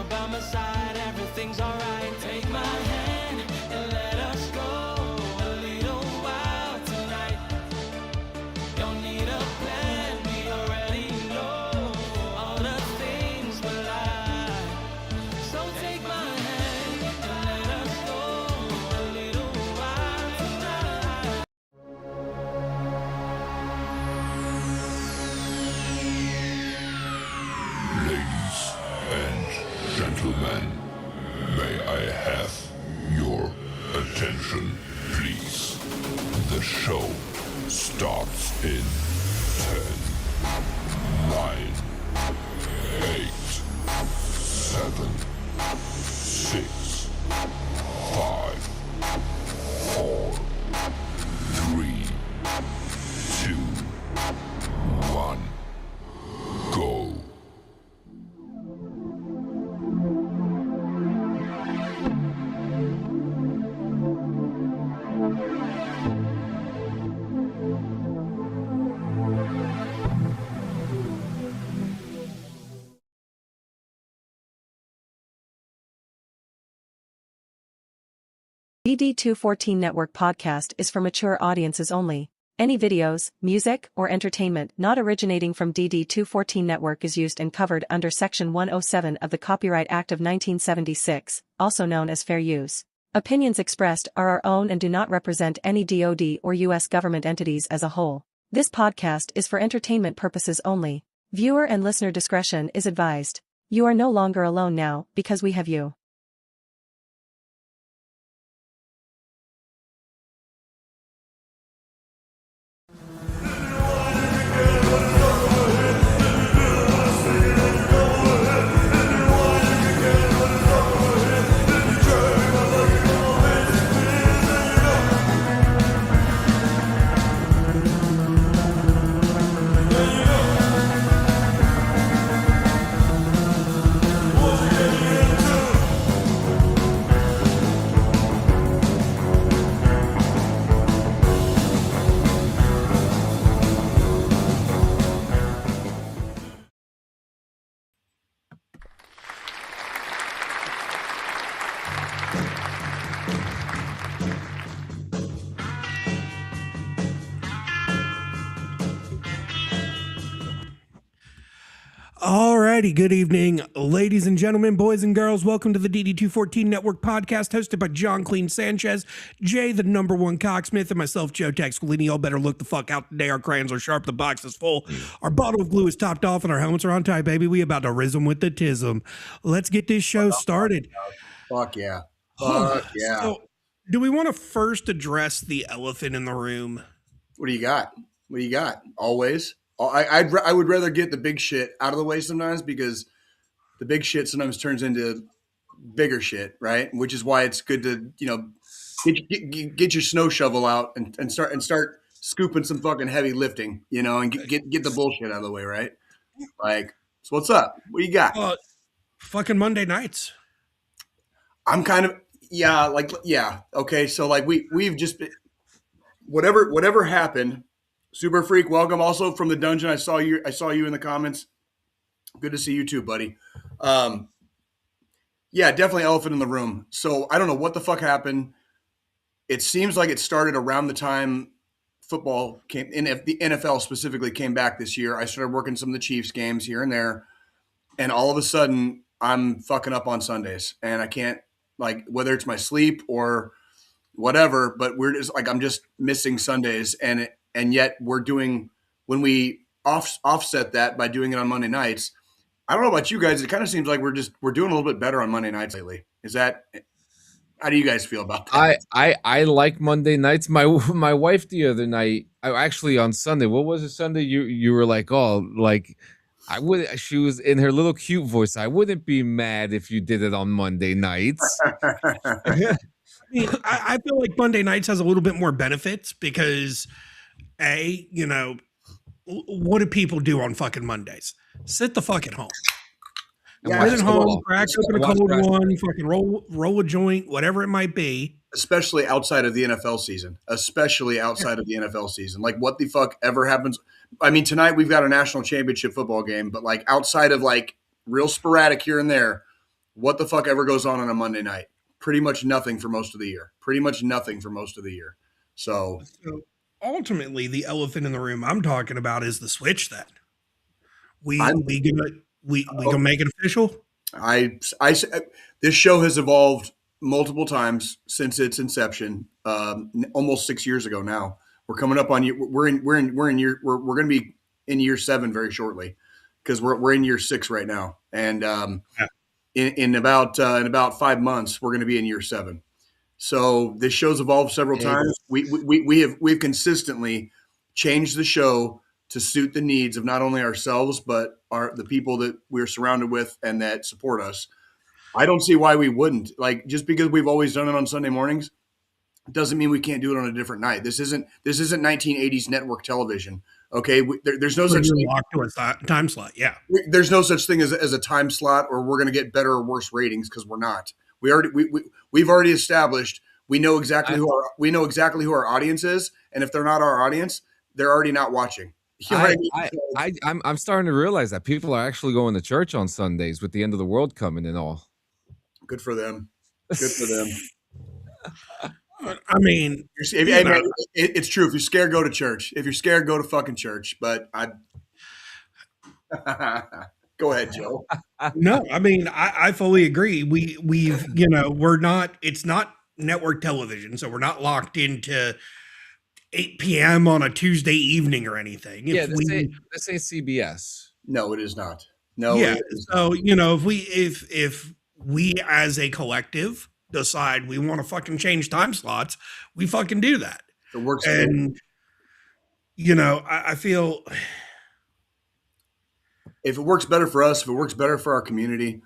by my side, everything's alright. Take my hand and let us go a little while tonight. Don't need a plan, we already know all the things we like. So take my hand and let us go a little while tonight. Ladies and gentlemen, may I have your attention, please? The show starts in 10, 9, 8, 7, 6, 5, 4, 3, 2, 1, go. Dd214 Network podcast is for mature audiences only. Any videos, music, or entertainment not originating from Dd214 Network is used and covered under Section 107 of the Copyright Act of 1976, also known as fair use. Opinions expressed are our own and do not represent any DoD or U.S. government entities as a whole. This podcast is for entertainment purposes only. Viewer and listener discretion is advised. You are no longer alone now, because we have you. Alrighty, good evening, ladies and gentlemen, boys and girls. Welcome to the Dd214 Network podcast, hosted by John Clean Sanchez, Jay, the number one cocksmith, and myself, Joe Squillini. Y'all better look the fuck out today. Our crayons are sharp, the box is full, our bottle of glue is topped off, and our helmets are on tight, baby. We about to rizm with the tism. Let's get this show started. Fuck yeah. Fuck yeah. So, do we want to first address the elephant in the room? What do you got? What do you got? Always? I would rather get the big shit out of the way sometimes, because the big shit sometimes turns into bigger shit, right? Which is why it's good to, get your snow shovel out and start scooping some fucking heavy lifting, and get the bullshit out of the way, right? Like, so what's up? What do you got? Fucking Monday nights. I'm kind of okay. So like we've just been, whatever happened. Super Freak, welcome. Also from the dungeon, I saw you in the comments. Good to see you too, buddy. Yeah, definitely elephant in the room. So I don't know what the fuck happened. It seems like it started around the time football came in. If the NFL specifically came back this year, I started working some of the Chiefs games here and there, and all of a sudden I'm fucking up on Sundays, and I can't, like, whether it's my sleep or whatever, but I'm just missing Sundays, and yet we're doing, when we offset that by doing it on Monday nights. I don't know about you guys. It kind of seems like we're doing a little bit better on Monday nights lately. How do you guys feel about that? I like Monday nights. My wife the other night, actually on Sunday, what was it Sunday? You were like, oh, like she was in her little cute voice. I wouldn't be mad if you did it on Monday nights. I feel like Monday nights has a little bit more benefits because, what do people do on fucking Mondays? Sit the fuck at home. Sit at home, crack open a cold one, fucking roll a joint, whatever it might be. Especially outside of the NFL season. Like, what the fuck ever happens? I mean, tonight we've got a national championship football game, but like outside of like real sporadic here and there, what the fuck ever goes on a Monday night? Pretty much nothing for most of the year. So So ultimately, the elephant in the room I'm talking about is the Switch. Then we I'm we gonna we gonna make it official. this show has evolved multiple times since its inception, almost 6 years ago now. We're coming up on we're going to be in year 7 very shortly, because we're in year 6 right now, and in about 5 months we're going to be in year 7. So this show's evolved several times. We've consistently changed the show to suit the needs of not only ourselves but the people that we're surrounded with and that support us. I don't see why we wouldn't. Like, just because we've always done it on Sunday mornings doesn't mean we can't do it on a different night. This isn't 1980s network television. Okay, there's no such thing. Locked to a time slot. Yeah, There's no such thing as a time slot, or we're going to get better or worse ratings, because we're not. We've already established we know exactly who our audience is, and if they're not our audience, they're already not watching. You know what I mean? I'm starting to realize that people are actually going to church on Sundays with the end of the world coming and all. Good for them. Good for them. I mean, it's true. If you're scared, go to church. If you're scared, go to fucking church. But go ahead, Joe. No, I mean, I fully agree. We've it's not network television, so we're not locked into 8 p.m. on a Tuesday evening or anything. This ain't CBS. No, it is not. No. Yeah. So if we as a collective decide we want to fucking change time slots, we fucking do that. It works. And I feel if it works better for us, if it works better for our community,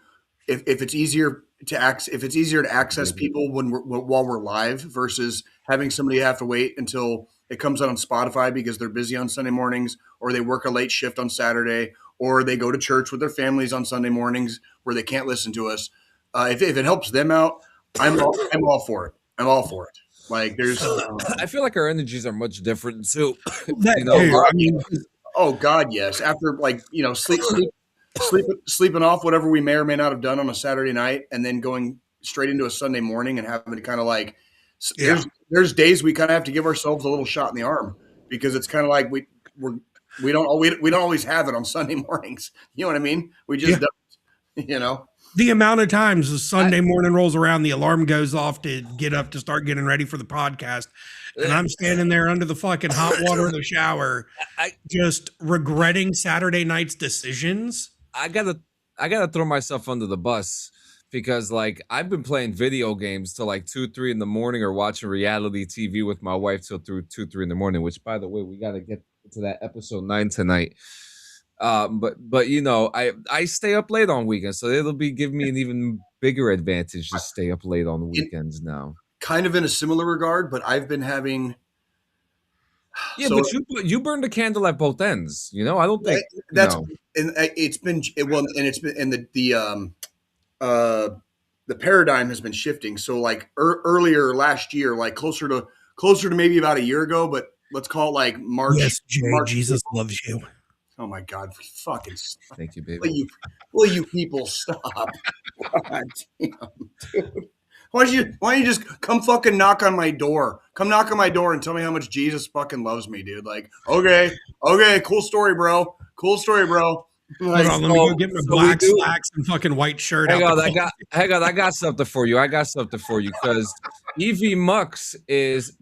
if it's easier to access people while we're live versus having somebody have to wait until it comes out on Spotify because they're busy on Sunday mornings, or they work a late shift on Saturday, or they go to church with their families on Sunday mornings where they can't listen to us. If it helps them out, I'm all for it. I'm all for it. Like, there's, I feel like our energies are much different too. Oh God, yes. After sleeping off whatever we may or may not have done on a Saturday night, and then going straight into a Sunday morning and having to kind of like, there's days we kind of have to give ourselves a little shot in the arm, because it's kind of like we don't always have it on Sunday mornings. You know what I mean? We just don't. The amount of times the Sunday morning rolls around, the alarm goes off to get up to start getting ready for the podcast, and I'm standing there under the fucking hot water of the shower, just regretting Saturday night's decisions. I gotta throw myself under the bus, because like I've been playing video games till like 2-3 in the morning, or watching reality TV with my wife till through 2-3 in the morning. Which, by the way, we gotta get to that episode 9 tonight. But I stay up late on weekends, so it'll be give me an even bigger advantage to stay up late on weekends now. Kind of in a similar regard, but I've been having. Yeah, but you burn the candle at both ends. I don't think and it's been the paradigm has been shifting. So like earlier last year, like closer to maybe about a year ago, but let's call it like March. Yes, Jay, March, Jesus loves you. Oh my God! Fucking stop. Thank you, baby. Will you people stop? God damn, dude. Why don't you just come fucking knock on my door? Come knock on my door and tell me how much Jesus fucking loves me, dude. Like, okay, cool story, bro. Like, Hold on, let me go get my black slacks and fucking white shirt. Hang on, I got something for you. Because EV Mux is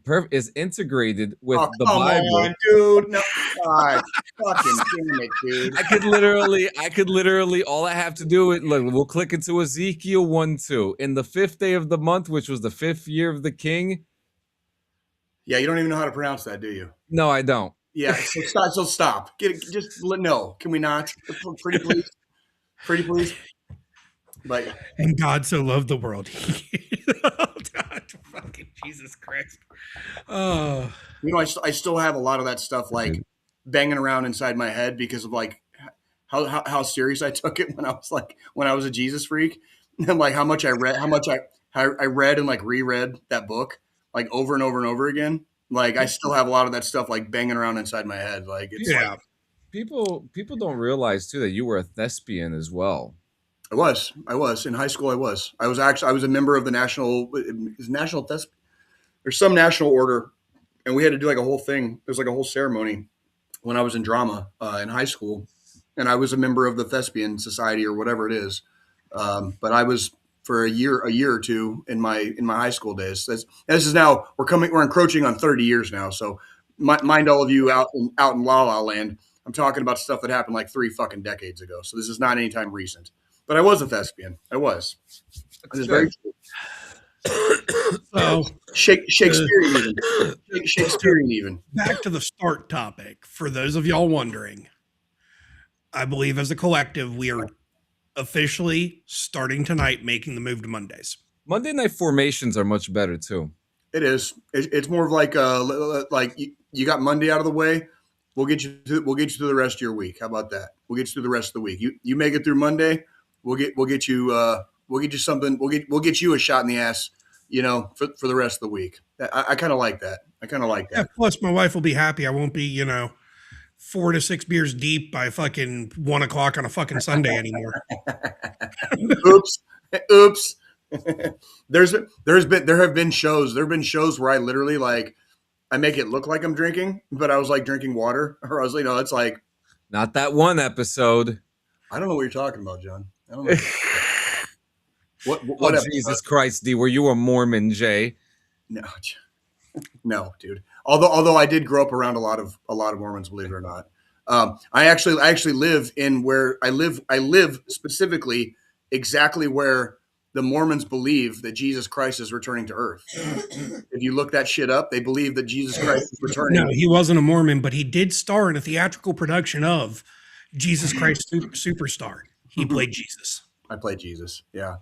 integrated with the Bible. On, dude. No, God, fucking damn it, dude. I could literally. All I have to do is look. We'll click into Ezekiel 1:2 in the 5th day of the month, which was the 5th year of the king. Yeah, you don't even know how to pronounce that, do you? No, I don't. Yeah, so stop. No. Can we not? Pretty please. But and God so loved the world. Oh God, fucking Jesus Christ. Oh, I still have a lot of that stuff like banging around inside my head because of like how serious I took it when I was a Jesus freak, and like how much I read and like reread that book like over and over and over again. Like, I still have a lot of that stuff like banging around inside my head. Like, it's people don't realize too that you were a thespian as well. I was in high school. I was a member of the national there's some national order, and we had to do like a whole thing. There's like a whole ceremony when I was in drama in high school, and I was a member of the Thespian Society or whatever it is. But I was for a year or two in my high school days. This is now we're encroaching on 30 years now. So mind all of you out in La La Land. I'm talking about stuff that happened like 3 fucking decades ago. So this is not anytime recent. But I was a thespian. I was. It is very true. So Shakespearean even. back to the start topic. For those of y'all wondering, I believe as a collective, we are officially starting tonight making the move to Mondays. Monday night formations are much better too. It is. It's more of like you got Monday out of the way. We'll get you through the rest of your week. How about that? We'll get you through the rest of the week. You make it through Monday. We'll get you something. We'll get you a shot in the ass. For the rest of the week. I kind of like that. Yeah, plus, my wife will be happy. I won't be 4 to 6 beers deep by fucking 1 o'clock on a fucking Sunday anymore. Oops. There have been shows where I literally like I make it look like I'm drinking, but I was like drinking water, or I was it's like not that one episode. I don't know what you're talking about, John. I don't know. What Jesus Christ, D, were you a Mormon, Jay? No, dude. Although I did grow up around a lot of Mormons, believe it or not. I actually live in where I live specifically exactly where the Mormons believe that Jesus Christ is returning to Earth. If you look that shit up, they believe that Jesus Christ is returning. No, he wasn't a Mormon, but he did star in a theatrical production of Jesus Christ Superstar. He played Jesus. I played Jesus. Yeah.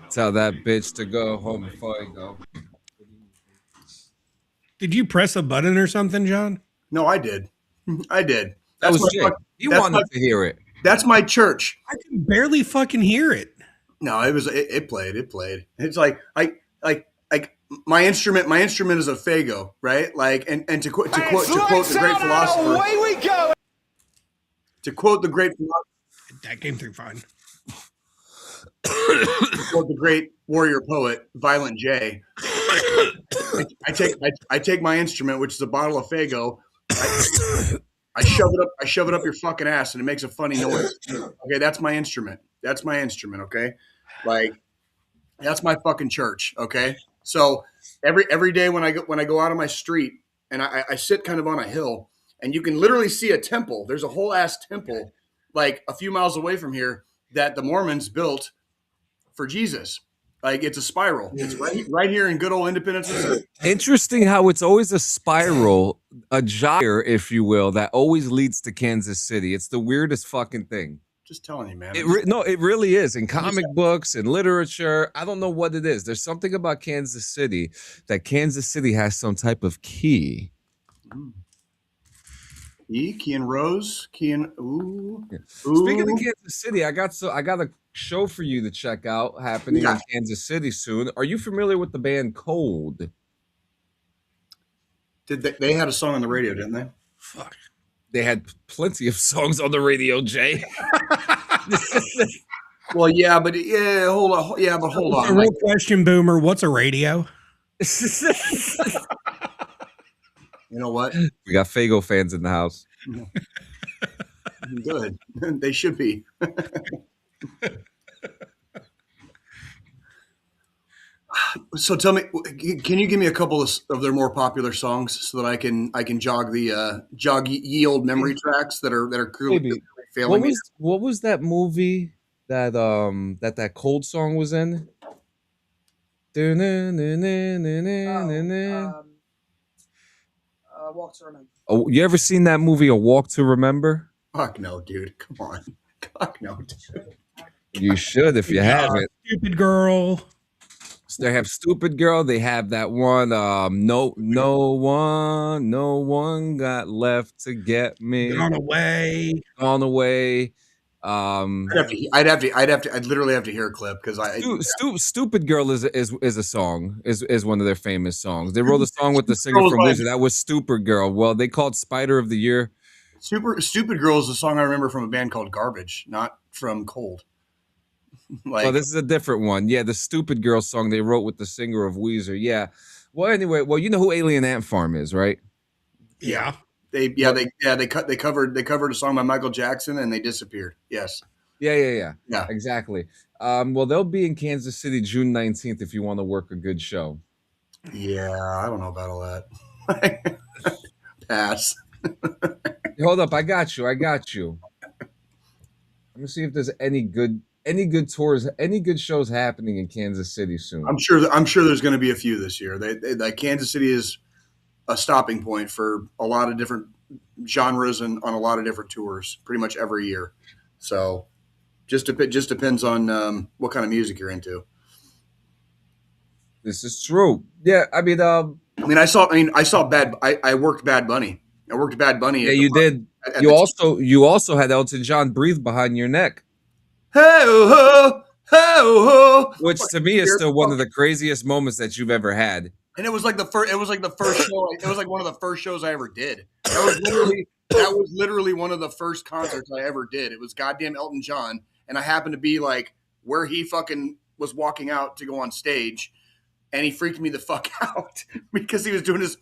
Tell that bitch to go home before I go. Did you press a button or something, John? No, I did. That was Jay. He wanted to hear it. That's my church. I can barely fucking hear it. No, it played. It's like my instrument is a fago, right? Like and to quote the great philosopher. Away we go. To quote the great philosopher. That came through fine. To quote the great warrior poet, Violent J. I take my instrument, which is a bottle of fago. I shove it up your fucking ass, and it makes a funny noise. Okay, that's my instrument. Okay, like that's my fucking church. Okay, so every day when I go out on my street and I sit kind of on a hill, and you can literally see a temple. There's a whole ass temple like a few miles away from here that the Mormons built for Jesus. Like it's a spiral. It's right here in good old Independence. Interesting how it's always a spiral, a gyre, if you will, that always leads to Kansas City. It's the weirdest fucking thing. Just telling you, man. It really is. In comic books and literature, I don't know what it is. There's something about Kansas City that Kansas City has some type of key. Key and Rose, ooh. Yeah. Speaking of Kansas City, I got a show for you to check out happening in Kansas City soon. Are you familiar with the band Cold? They had a song on the radio, didn't they? Fuck. They had plenty of songs on the radio, Jay. Well, yeah, but hold on. Yeah, but hold on. Real question, Boomer. What's a radio? You know what? We got Fago fans in the house. Good. They should be. So tell me, can you give me a couple of their more popular songs so that I can jog ye old memory tracks that are clearly failing me? What was that movie that Cold song was in? Walk to Remember. Oh, you ever seen that movie, A Walk to Remember? Fuck no, dude. Come on. Fuck no, dude. You should if you haven't. Stupid Girl. So they have Stupid Girl. They have that one. No one got left to get me. Gone Away. Gone Away. I'd literally have to hear a clip because Stupid Girl is a song, is one of their famous songs. They wrote a song with the singer from Girl's Wizard. That was Stupid Girl. Well, they called Spider of the Year. Stupid Girl is a song I remember from a band called Garbage, not from Cold. Well, this is a different one. Yeah, the Stupid Girl song they wrote with the singer of Weezer. Yeah. Well, anyway, you know who Alien Ant Farm is, right? Yeah. They covered a song by Michael Jackson and they disappeared. Yes. Yeah. Yeah. Exactly. Well, they'll be in Kansas City June 19th if you want to work a good show. Yeah, I don't know about all that. Pass. Hold up, I got you. Let me see if there's any good tours, any good shows happening in Kansas City soon. I'm sure there's going to be a few this year. Like Kansas City is a stopping point for a lot of different genres and on a lot of different tours, pretty much every year. So, just depends on what kind of music you're into. This is true. Yeah, I worked Bad Bunny. I worked Bad Bunny. Yeah, you did. You also had Elton John Breathe behind your neck. Ho, ho, which to me is still one of the craziest moments that you've ever had. And it was like the first show. It was like one of the first shows I ever did. That was literally one of the first concerts I ever did. It was goddamn Elton John, and I happened to be like where he fucking was walking out to go on stage, and he freaked me the fuck out because he was doing his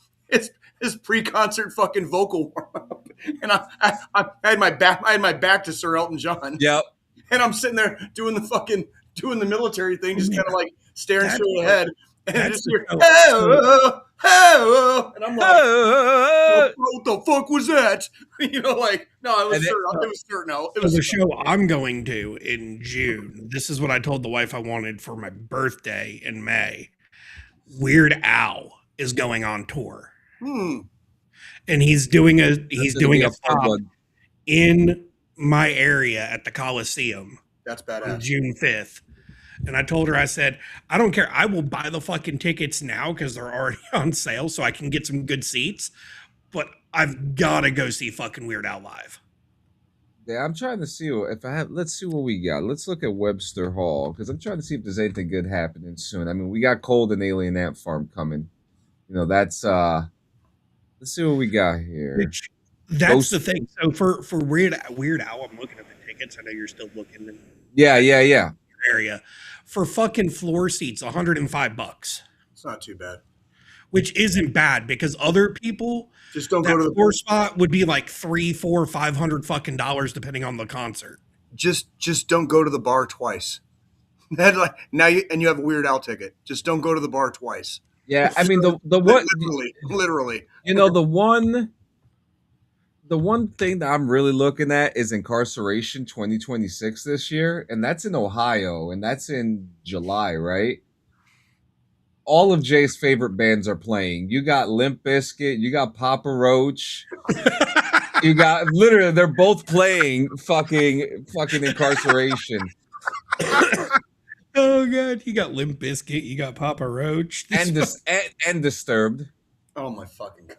pre-concert fucking vocal warm up, and I had my back to Sir Elton John. Yep. And I'm sitting there doing the military thing, just kind of like staring straight ahead. And I just hear, oh, and I'm like, what the fuck was that? You know, like, no, it was certain. It was the show I'm going to in June. This is what I told the wife I wanted for my birthday in May. Weird Al is going on tour. And he's doing a pop in my area at the Coliseum. That's badass. On June 5th. And I told her, I said, I don't care. I will buy the fucking tickets now because they're already on sale so I can get some good seats. But I've got to go see fucking Weird Al live. Yeah, I'm trying to see let's see what we got. Let's look at Webster Hall because I'm trying to see if there's anything good happening soon. I mean, we got Cold and Alien Ant Farm coming. You know, that's let's see what we got here. That's the thing. So for Weird Al, I'm looking at the tickets. I know you're still looking in Yeah. Area for fucking floor seats, $105. It's not too bad. Which isn't bad because other people just don't go to the floor spot would be like $300, $400, $500 fucking dollars depending on the concert. Just don't go to the bar twice. Now you have a Weird Al ticket. Just don't go to the bar twice. Yeah, I mean the one literally. You know, the one thing that I'm really looking at is Incarceration 2026 this year, and that's in Ohio, and that's in July, right? All of Jay's favorite bands are playing. You got Limp Bizkit, you got Papa Roach, you got literally they're both playing fucking Incarceration. Oh god, you got Limp Bizkit, you got Papa Roach, and Disturbed. Oh my fucking god!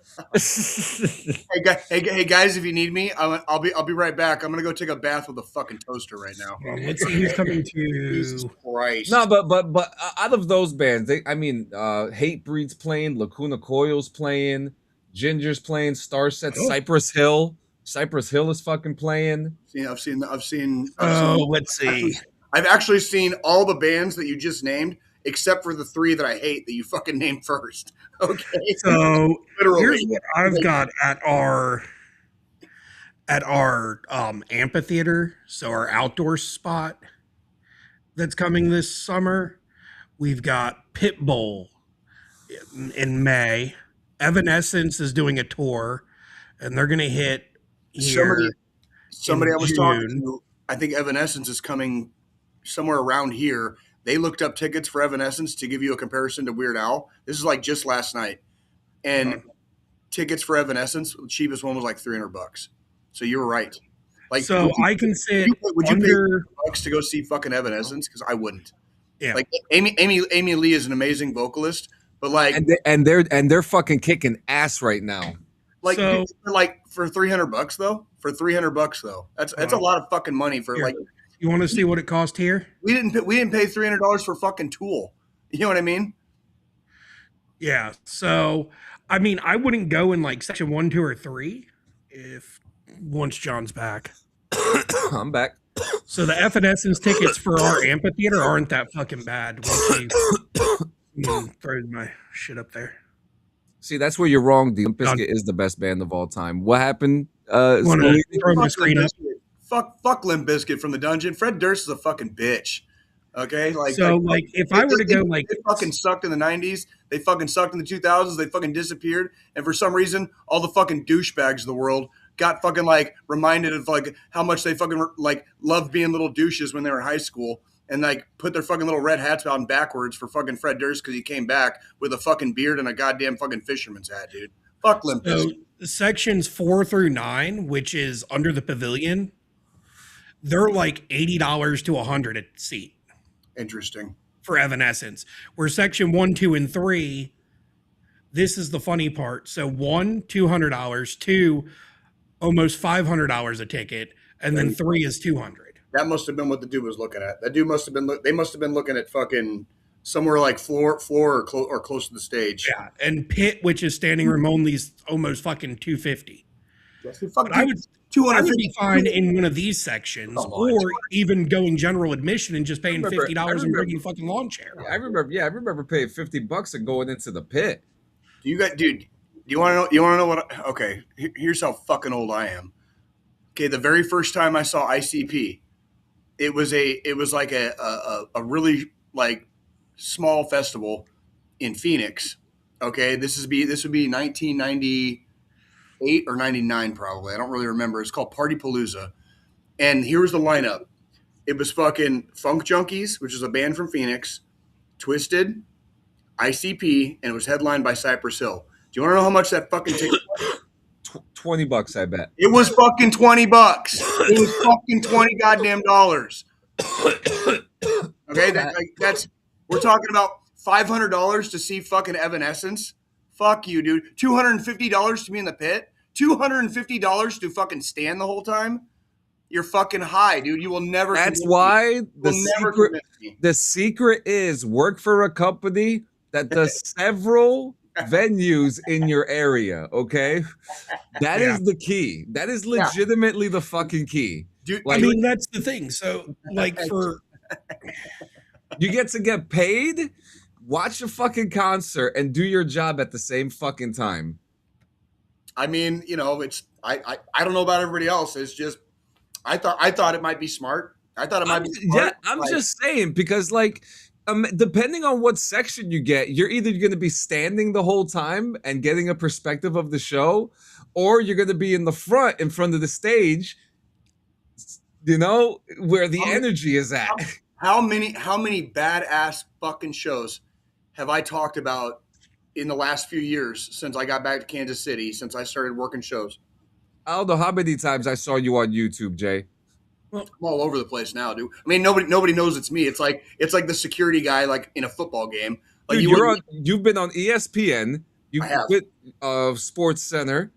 hey guys, if you need me, I'll be right back. I'm gonna go take a bath with a fucking toaster right now. Let's see who's coming to. Jesus Christ! No, but out of those bands, Hatebreed's playing, Lacuna Coil's playing, Ginger's playing, Starset, Cypress Hill. Cypress Hill is fucking playing. I've seen. Let's see. I've actually seen all the bands that you just named, except for the three that I hate that you fucking named first. Okay. So here's what I've got at our amphitheater, so our outdoor spot that's coming this summer. We've got Pitbull in May. Evanescence is doing a tour, and they're gonna hit here. Somebody I was talking to, I think Evanescence is coming somewhere around here. They looked up tickets for Evanescence to give you a comparison to Weird Al. This is like just last night. And tickets for Evanescence, the cheapest one was like $300. So you were right. Like, so I can sit. Would you pay $100 to go see fucking Evanescence? Because I wouldn't. Yeah. Like Amy Lee is an amazing vocalist, but like, and they're fucking kicking ass right now. Like for $300 though. For $300 though, that's a lot of fucking money for Here. like. You want to see what it cost here? We didn't pay $300 for fucking Tool. You know what I mean? Yeah. So, I mean, I wouldn't go in like section 1, 2, or 3 if once John's back. I'm back. So the Evanescence tickets for our amphitheater aren't that fucking bad. Throw my shit up there. See, that's where you're wrong. Limp Bizkit is the best band of all time. What happened? Throw my screen up. Fuck Limp Bizkit from the dungeon. Fred Durst is a fucking bitch. Okay, if I were to go they fucking sucked in the 90s. They fucking sucked in the 2000s. They fucking disappeared. And for some reason, all the fucking douchebags of the world got fucking like reminded of like how much they fucking like loved being little douches when they were in high school, and like put their fucking little red hats on backwards for fucking Fred Durst because he came back with a fucking beard and a goddamn fucking fisherman's hat, dude. Fuck Limp Bizkit. So sections 4 through 9, which is under the pavilion, they're like $80 to $100 a seat. Interesting. For Evanescence. Where section 1, 2, and 3, this is the funny part. So 1, $200, 2, almost $500 a ticket, and then 3 is $200. That must have been what the dude was looking at. That dude must have been. They must have been looking at fucking somewhere like floor or close to the stage. Yeah, and Pit, which is standing room only, is almost fucking $250. But I would be fine in one of these sections, or even going general admission and just paying $50 and bringing fucking lawn chair. I remember paying $50 and going into the pit. Do you want to know? You want to know what? Okay, here's how fucking old I am. Okay, the very first time I saw ICP, it was like a really like small festival in Phoenix. Okay, this would be 1998 or 99 probably. I don't really remember. It's called Party Palooza, and here was the lineup. It was fucking Funk Junkies, which is a band from Phoenix, Twisted, ICP, and it was headlined by Cypress Hill. Do you want to know how much that fucking ticket was? $20, I bet. It was fucking $20. It was fucking $20 goddamn dollars. Okay, that's we're talking about $500 to see fucking Evanescence. Fuck you, dude. $250 to be in the pit. $250 to fucking stand the whole time. You're fucking high, dude. You will never. That's why the secret is work for a company that does several venues in your area. Okay, that is the key. That is legitimately the fucking key. Dude, I mean, that's the thing. So, like, you get to get paid, watch a fucking concert, and do your job at the same fucking time. I mean, you know, it's I don't know about everybody else. It's just I thought it might be smart. I thought it might be smart. Yeah, I'm just saying because like depending on what section you get, you're either going to be standing the whole time and getting a perspective of the show, or you're going to be in the front of the stage, you know, where the energy is at. How many badass fucking shows have I talked about in the last few years since I got back to Kansas City, since I started working shows? I don't know how many times I saw you on YouTube, Jay. Well, I'm all over the place now, dude. I mean, nobody knows it's me. It's like the security guy, like in a football game. Like dude, you've been on ESPN. You've been Sports Center,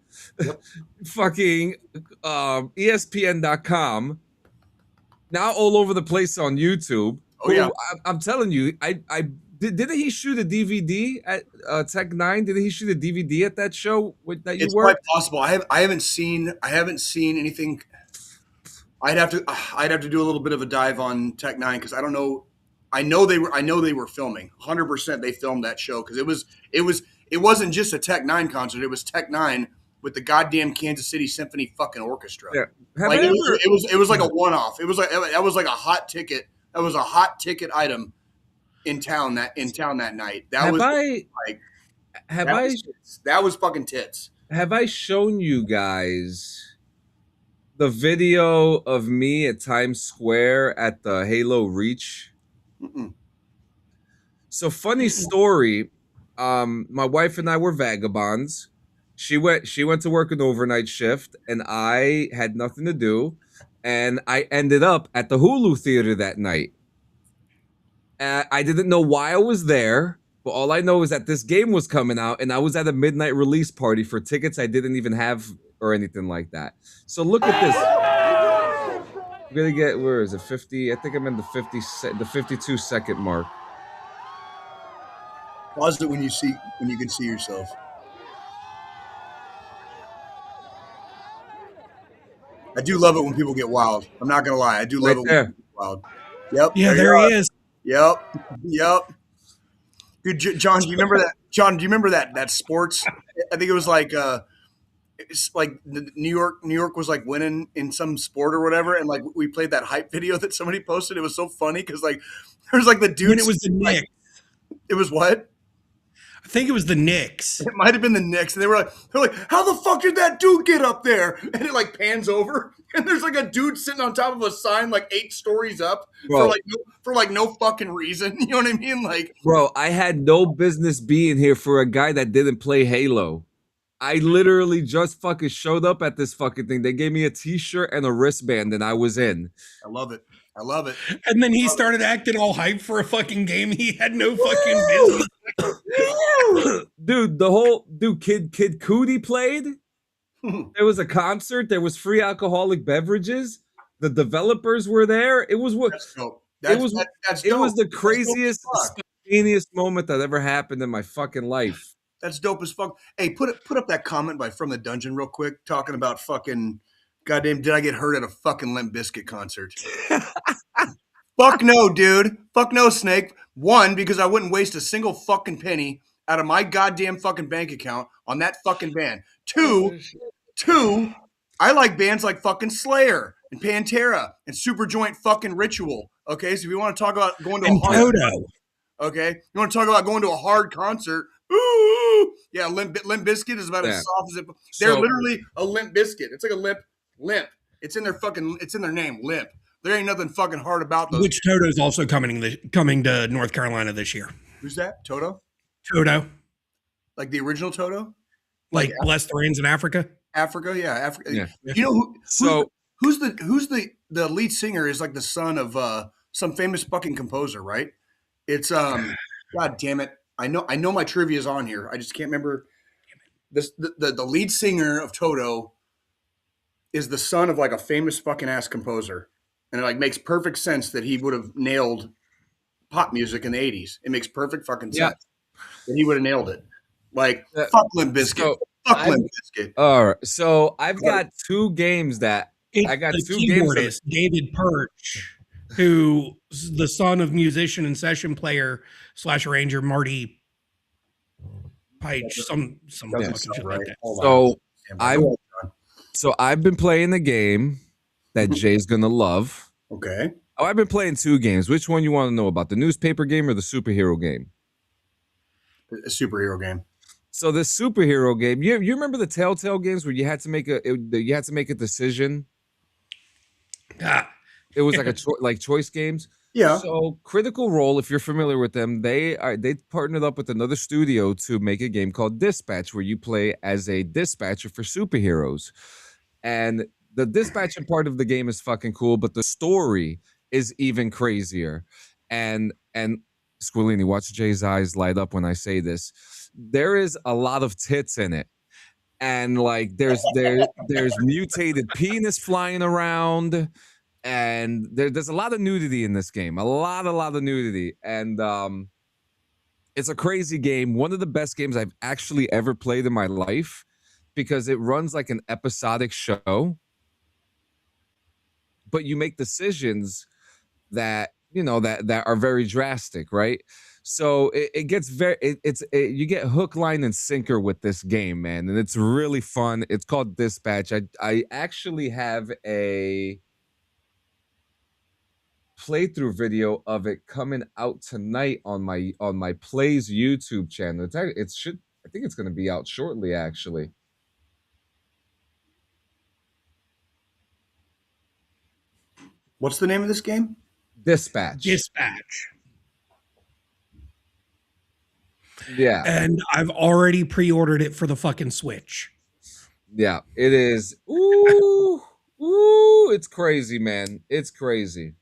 fucking ESPN.com. Now all over the place on YouTube. Oh yeah, I'm telling you, didn't he shoot a DVD at Tech 9? Didn't he shoot a DVD at that show that you were? It's quite possible. I haven't seen anything. I'd have to do a little bit of a dive on Tech 9 because I don't know. I know they were filming. 100% they filmed that show because it wasn't just a Tech 9 concert. It was Tech 9 with the goddamn Kansas City Symphony fucking orchestra. Yeah. It was like a one-off. It was like that was like a hot ticket. That was a hot ticket item in town that night. That was fucking tits. Have I shown you guys the video of me at Times Square at the Halo Reach? Mm-mm. So funny story. My wife and I were vagabonds. She went to work an overnight shift, and I had nothing to do, and I ended up at the Hulu Theater that night. I didn't know why I was there, but all I know is that this game was coming out, and I was at a midnight release party for tickets I didn't even have or anything like that. So look at this. We're gonna get, where is it? 50. I think I'm in the 52-second mark. Pause it when you can see yourself. I do love it when people get wild. I'm not gonna lie. I do love Right it when there. people get wild. Yep. Yeah, you there he are. is. Yep. Yep. Dude, John, do you remember that? John, do you remember that sports? I think it was like it's like New York was like winning in some sport or whatever, and like we played that hype video that somebody posted. It was so funny because like there was like the dude. When it was the like, Knicks. It was what? I think it was the Knicks. It might have been the Knicks, and they're like, how the fuck did that dude get up there? And it like pans over, and there's like a dude sitting on top of a sign like 8 stories up Bro. for no fucking reason. You know what I mean? Like, Bro, I had no business being here for a guy that didn't play Halo. I literally just fucking showed up at this fucking thing. They gave me a t-shirt and a wristband, and I was in. I love it. I love it. And then he started acting all hyped for a fucking game he had no fucking business. Dude, Kid Cootie played. There was a concert. There was free alcoholic beverages. The developers were there. It was what That's dope. it was. That's It dope. was the That's dope as craziest, fuck. spontaneous moment that ever happened in my fucking life. That's dope as fuck. Hey, put up that comment by From the Dungeon real quick, talking about fucking goddamn. Did I get hurt at a fucking Limp Bizkit concert? Fuck no, dude. Fuck no, Snake. One, because I wouldn't waste a single fucking penny out of my goddamn fucking bank account on that fucking band. Two, I like bands like fucking Slayer and Pantera and Superjoint fucking Ritual. Okay, so if you want to talk about going to And a hard, Toto. okay, you want to talk about going to a hard concert? Ooh, yeah, Limp Bizkit is about as soft as it. They're literally a Limp Bizkit. It's like a limp. It's in their name, Limp. There ain't nothing fucking hard about those. Which Toto's also coming to North Carolina this year. Who's that? Toto? Toto. Like the original Toto? Like Bless the Rains in Africa. Africa, yeah, Africa. Yeah. You know who's the lead singer is like the son of some famous fucking composer, right? It's God damn it. I know my trivia is on here. I just can't remember. The lead singer of Toto is the son of like a famous fucking ass composer. And it like makes perfect sense that he would have nailed pop music in the 80s. It makes perfect fucking sense that he would have nailed it. Like fuck Limp Bizkit. Fuck Limp Bizkit. All right. So I've got 2 games that I got the 2 games. Keyboardist, David Perch, who's the son of musician and session player / arranger Marty Pike, some fucking shit like that. So I've been playing the game that Jay's gonna love. Okay. Oh, I've been playing 2 games. Which one you want to know about? The newspaper game or the superhero game? A superhero game. So the superhero game, you remember the Telltale games where you had to make a decision? It was like choice games. Yeah. So Critical Role, if you're familiar with them, they partnered up with another studio to make a game called Dispatch, where you play as a dispatcher for superheroes. And the dispatching part of the game is fucking cool, but the story is even crazier. And Squillini, watch Jay's eyes light up when I say this. There is a lot of tits in it. And like there's mutated penis flying around, and there's a lot of nudity in this game. A lot of nudity. And it's a crazy game. One of the best games I've actually ever played in my life, because it runs like an episodic show. But you make decisions that that are very drastic, right? So it gets you get hook, line, and sinker with this game, man, and it's really fun. It's called Dispatch. I actually have a playthrough video of it coming out tonight on my Plays YouTube channel. I think it's going to be out shortly, actually. What's the name of this game? Dispatch. Yeah. And I've already pre-ordered it for the fucking Switch. Yeah, it is. Ooh, it's crazy, man. It's crazy.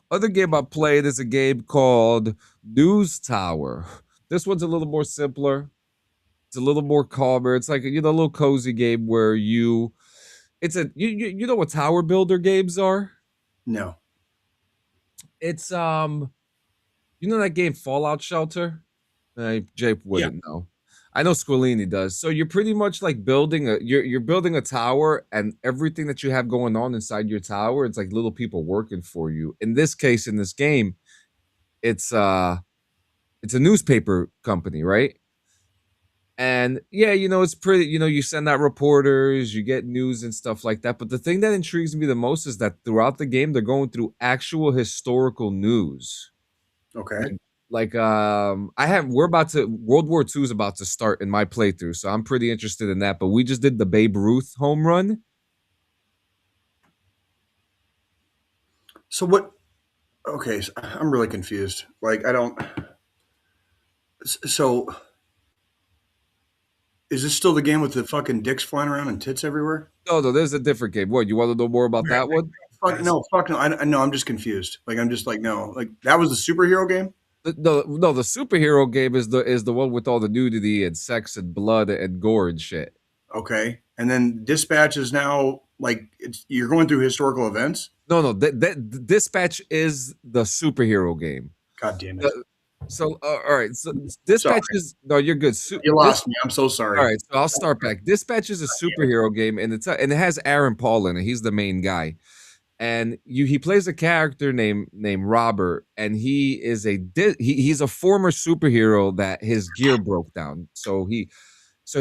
Other game I played is a game called News Tower. This one's a little more simpler. It's a little more calmer. It's like a little cozy game where you know what tower builder games are? No. It's you know that game Fallout Shelter? Jake Yeah. wouldn't know. I know Squillini does. So you're pretty much like you're building a tower, and everything that you have going on inside your tower, it's like little people working for you. In this case, in this game, it's a newspaper company, right? And yeah, it's pretty, you send out reporters, you get news and stuff like that. But the thing that intrigues me the most is that throughout the game, they're going through actual historical news. Okay. We're about to World War II is about to start in my playthrough, so I'm pretty interested in that. But we just did the Babe Ruth home run. So what? Okay, so I'm really confused. Like I don't. So is this still the game with the fucking dicks flying around and tits everywhere? No, there's a different game. What, you want to know more about that one? Fuck no. No, I'm just confused. Like I'm just like no. Like that was the superhero game. No, the superhero game is the one with all the nudity and sex and blood and gore and shit. Okay, and then Dispatch is now like you're going through historical events. No, Dispatch is the superhero game. God damn it! So all right, so Dispatch is no, you're good. You lost me. I'm so sorry. All right, so I'll start back. Dispatch is a superhero game, and it has Aaron Paul in it. He's the main guy, and he plays a character named Robert, and he's a former superhero that his gear broke down. So he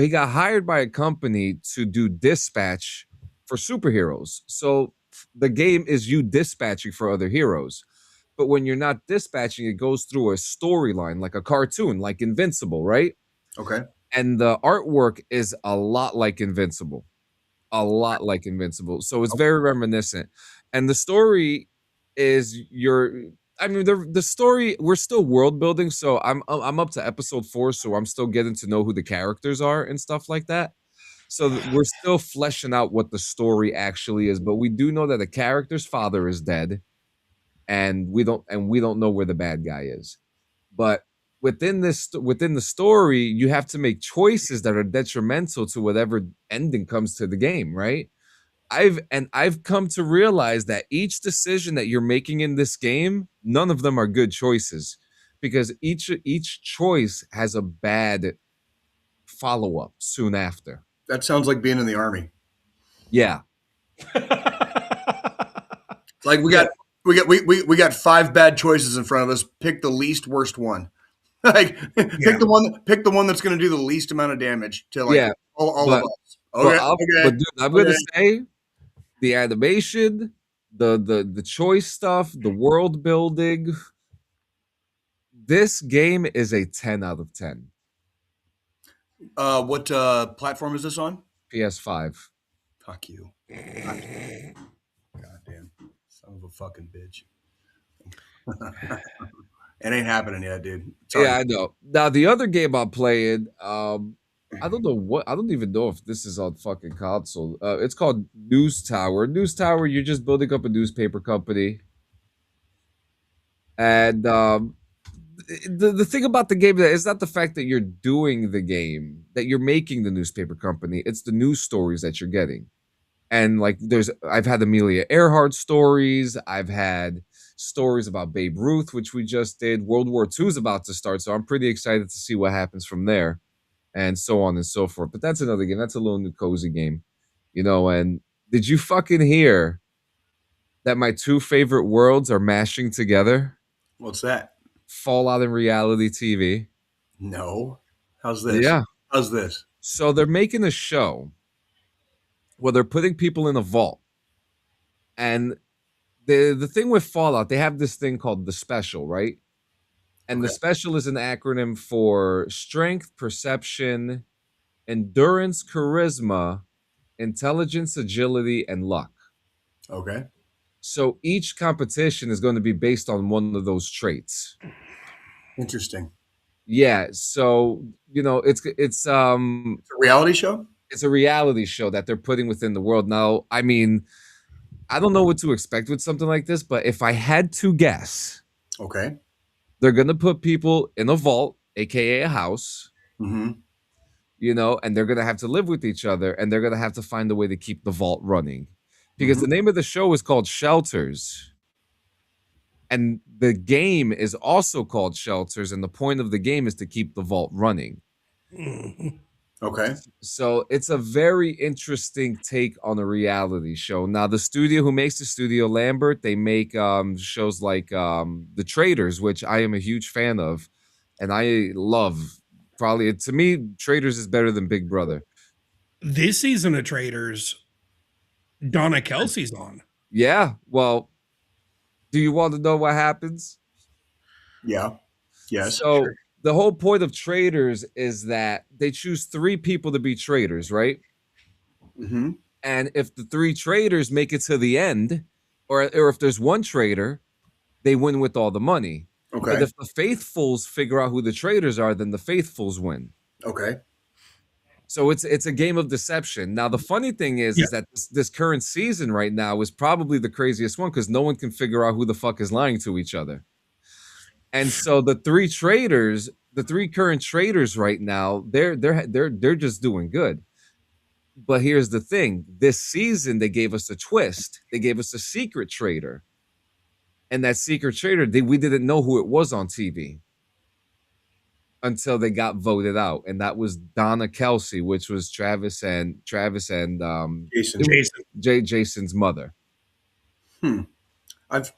got hired by a company to do dispatch for superheroes. So the game is you dispatching for other heroes. But when you're not dispatching, it goes through a storyline, like a cartoon, like Invincible, right? Okay. And the artwork is a lot like Invincible. A lot like Invincible. So it's very reminiscent. And the story is the story, we're still world building, so I'm up to episode 4, so I'm still getting to know who the characters are and stuff like that. So we're still fleshing out what the story actually is, but we do know that the character's father is dead, and we don't know where the bad guy is. But within the story, you have to make choices that are detrimental to whatever ending comes to the game, right? I've come to realize that each decision that you're making in this game, none of them are good choices, because each choice has a bad follow-up soon after. That sounds like being in the army. Yeah. Like we got 5 bad choices in front of us. Pick the least worst one. Like pick the one that's going to do the least amount of damage to all of us. Okay. But dude, I'm going to say the animation, the choice stuff, the world building. This game is a 10 out of 10. What platform is this on? PS5. Fuck you. Goddamn. Son of a fucking bitch. It ain't happening yet, dude. Sorry. Yeah, I know. Now the other game I'm playing, I don't even know if this is on fucking console. It's called News Tower. News Tower, you're just building up a newspaper company. And the thing about the game is not the fact that you're doing the game, that you're making the newspaper company. It's the news stories that you're getting. And like I've had Amelia Earhart stories. I've had stories about Babe Ruth, which we just did. World War II is about to start, so I'm pretty excited to see what happens from there, and so on and so forth. But that's another game. That's a little new cozy game, And did you fucking hear that my 2 favorite worlds are mashing together? What's that? Fallout and reality TV. No. How's this? Yeah. How's this? So they're making a show where they're putting people in a vault. And the thing with Fallout, they have this thing called the special, right? And the special is an acronym for strength, perception, endurance, charisma, intelligence, agility, and luck. Okay. So each competition is going to be based on one of those traits. Interesting. Yeah. So, it's a reality show? It's a reality show that they're putting within the world. Now, I mean, I don't know what to expect with something like this, but if I had to guess, okay, they're going to put people in a vault, aka a house. Mm-hmm. you know, and they're gonna have to live with each other, and they're gonna have to find a way to keep the vault running, because the name of the show is called Shelters, and the game is also called Shelters, and the point of the game is to keep the vault running. Okay. So it's a very interesting take on a reality show. Now, the studio who makes the studio, Lambert, they make shows like The Traders, which I am a huge fan of, and I love. Probably, to me, Traders is better than Big Brother. This season of Traders, Donna Kelsey's on. Yeah. Well, do you want to know what happens? Yeah. Yes. So Sure. the whole point of Traders is that they choose 3 people to be traders, right? Mm-hmm. And if the 3 traders make it to the end, or if there's 1 trader, they win with all the money. Okay. But if the faithfuls figure out who the traders are, then the faithfuls win. Okay. So it's a game of deception. Now, the funny thing is that this current season right now is probably the craziest one, because no one can figure out who the fuck is lying to each other. And so the 3 traders, the 3 current traders right now, they're just doing good. But here's the thing: this season they gave us a twist. They gave us a secret trader, and that secret trader, we didn't know who it was on TV until they got voted out, and that was Donna Kelsey, which was Travis and Jason. Jason's mother. I've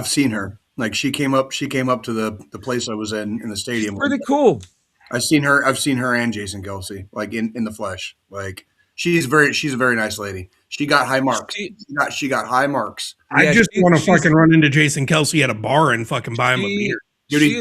seen her. Like she came up to the place I was in the stadium. Pretty cool. I've seen her and Jason Kelsey, like in the flesh. Like she's a very nice lady. She got high marks. She got high marks. I just want to fucking run into Jason Kelsey at a bar and fucking buy him a beer. Dude, he's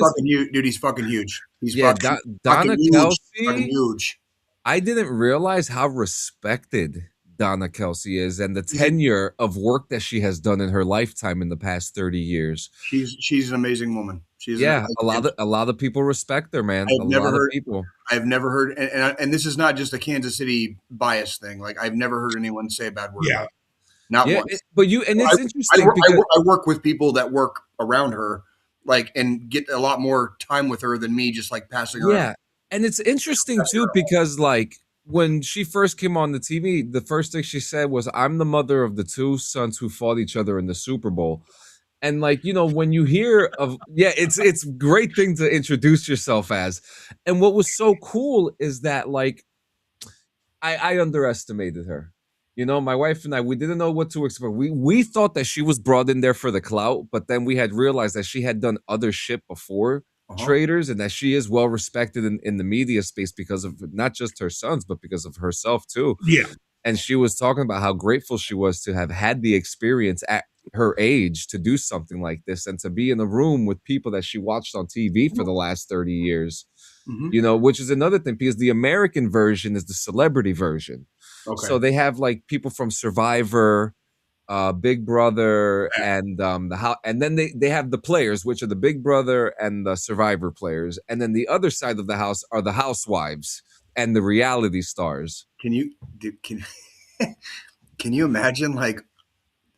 fucking huge. He's Donna fucking Kelsey. fucking huge. I didn't realize how respected Donna Kelsey is, and the tenure of work that she has done in her lifetime in the past 30 years. She's an amazing woman. A lot of people respect her, man. I've never heard, and this is not just a Kansas City bias thing. Like I've never heard anyone say a bad word. Yeah. Not once. It's interesting because I work with people that work around her, like, and get a lot more time with her than me just like passing her. Yeah. And it's interesting too, because like when she first came on the TV, the first thing she said was, "I'm the mother of the 2 sons who fought each other in the Super Bowl." And like, you know, when you hear of, it's a great thing to introduce yourself as. And what was so cool is that like, I underestimated her. You know, my wife and I, we didn't know what to expect. We thought that she was brought in there for the clout, but then we had realized that she had done other shit before Traders, and that she is well respected in the media space because of not just her sons, but because of herself too. Yeah. And she was talking about how grateful she was to have had the experience at her age to do something like this, and to be in a room with people that she watched on TV for the last 30 years. You know, which is another thing, because the American version is the celebrity version. Okay. So they have like people from Survivor, Big Brother, and the house, and then they have the players, which are the Big Brother and the Survivor players, and then the other side of the house are the housewives and the reality stars. Can you imagine, like,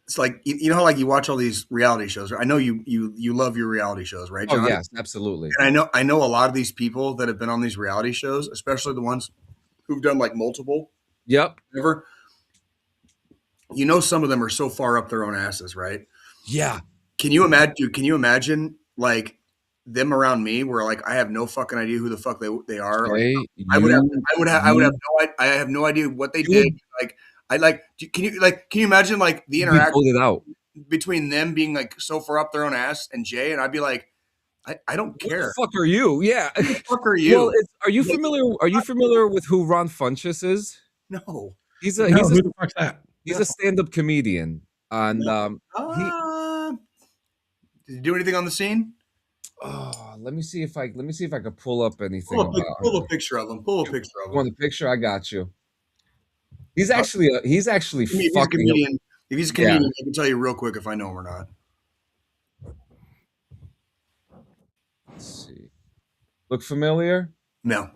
it's like, you know how like you watch all these reality shows, right? I know you love your reality shows, right, John? Oh yes, absolutely. And I know a lot of these people that have been on these reality shows, especially the ones who've done like multiple. Yep. Ever. You know, some of them are so far up their own asses, right? Yeah. Can you imagine like them around me, where like I have no fucking idea who the fuck they are? Like, I have no idea what they did. Like can you imagine like the interaction between them being like so far up their own ass and Jay, and I'd be like, I don't care. What the fuck are you? Yeah. Who the fuck are you? Well, are you familiar with who Ron Funches is? No. Who the fuck's that? He's a stand-up comedian. And did he do anything on the scene? Oh, let me see if I could pull up anything. Pull a picture of him. You want a picture? I got you. He's actually fucking. If he's a comedian, I can tell you real quick if I know him or not. Let's see. Look familiar? No.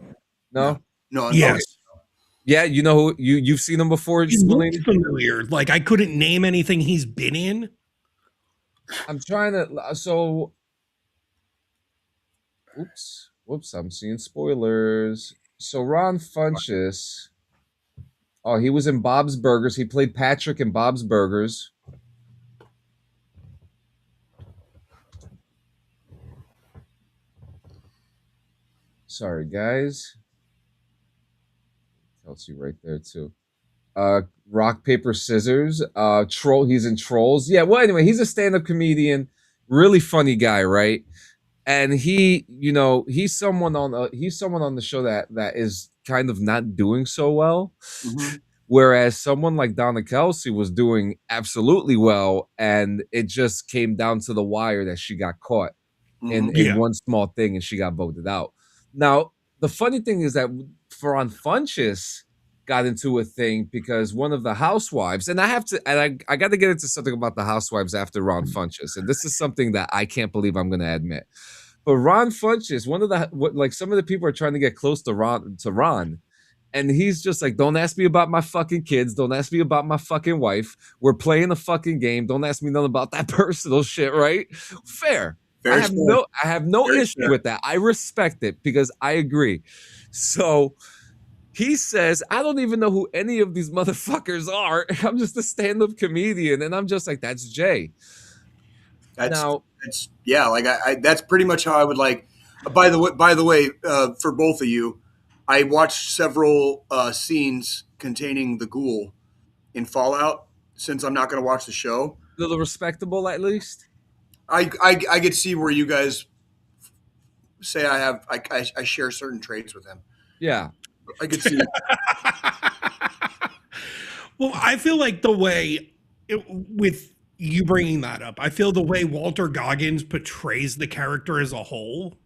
Yes. Okay. Yeah, you know who you've seen him before. He looks familiar. Like I couldn't name anything he's been in. I'm trying to. So, whoops! I'm seeing spoilers. So Ron Funches. Oh, he was in Bob's Burgers. He played Patrick in Bob's Burgers. Sorry, guys. Kelsey right there too. Rock, paper, scissors. Troll. He's in Trolls. Yeah. Well, anyway, he's a stand-up comedian. Really funny guy, right? And he's someone on the show that is kind of not doing so well. Mhm. Whereas someone like Donna Kelsey was doing absolutely well, and it just came down to the wire that she got caught in Mhm. one small thing and she got voted out. Now, the funny thing is that Ferran Funches got into a thing because one of the housewives, and I got to get into something about the housewives after Ron Funches, and this is something that I can't believe I'm going to admit. But Ron Funches, some of the people are trying to get close to Ron, and he's just like, don't ask me about my fucking kids. Don't ask me about my fucking wife. We're playing a fucking game. Don't ask me nothing about that personal shit, right? Fair. I have no issue with that. I respect it because I agree. So he says, I don't even know who any of these motherfuckers are. I'm just a stand-up comedian. And I'm just like, that's Jay. That's pretty much how I would like. By the way, for both of you, I watched several scenes containing the ghoul in Fallout. Since I'm not going to watch the show, A little respectable at least. I could see where you guys say I share certain traits with him. Yeah. I could see. Well, I feel like with you bringing that up, I feel the way Walter Goggins portrays the character as a whole,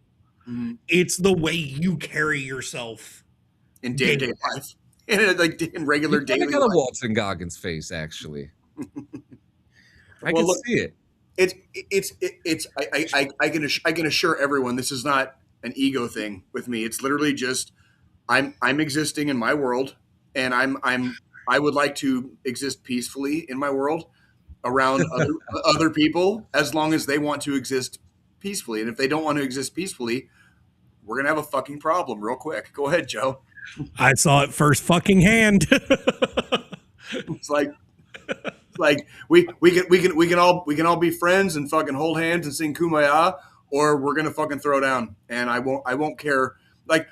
it's the way you carry yourself in day-to-day life, in regular daily life. I got a Walton Goggins face, actually. I can see it. I can assure everyone this is not an ego thing with me. It's literally just I'm existing in my world, and I would like to exist peacefully in my world around other people as long as they want to exist peacefully. And if they don't want to exist peacefully, we're gonna have a fucking problem real quick. Go ahead, Joe. I saw it first fucking hand. It's like we can all be friends and fucking hold hands and sing Kumbaya, or we're gonna fucking throw down. And I won't care. Like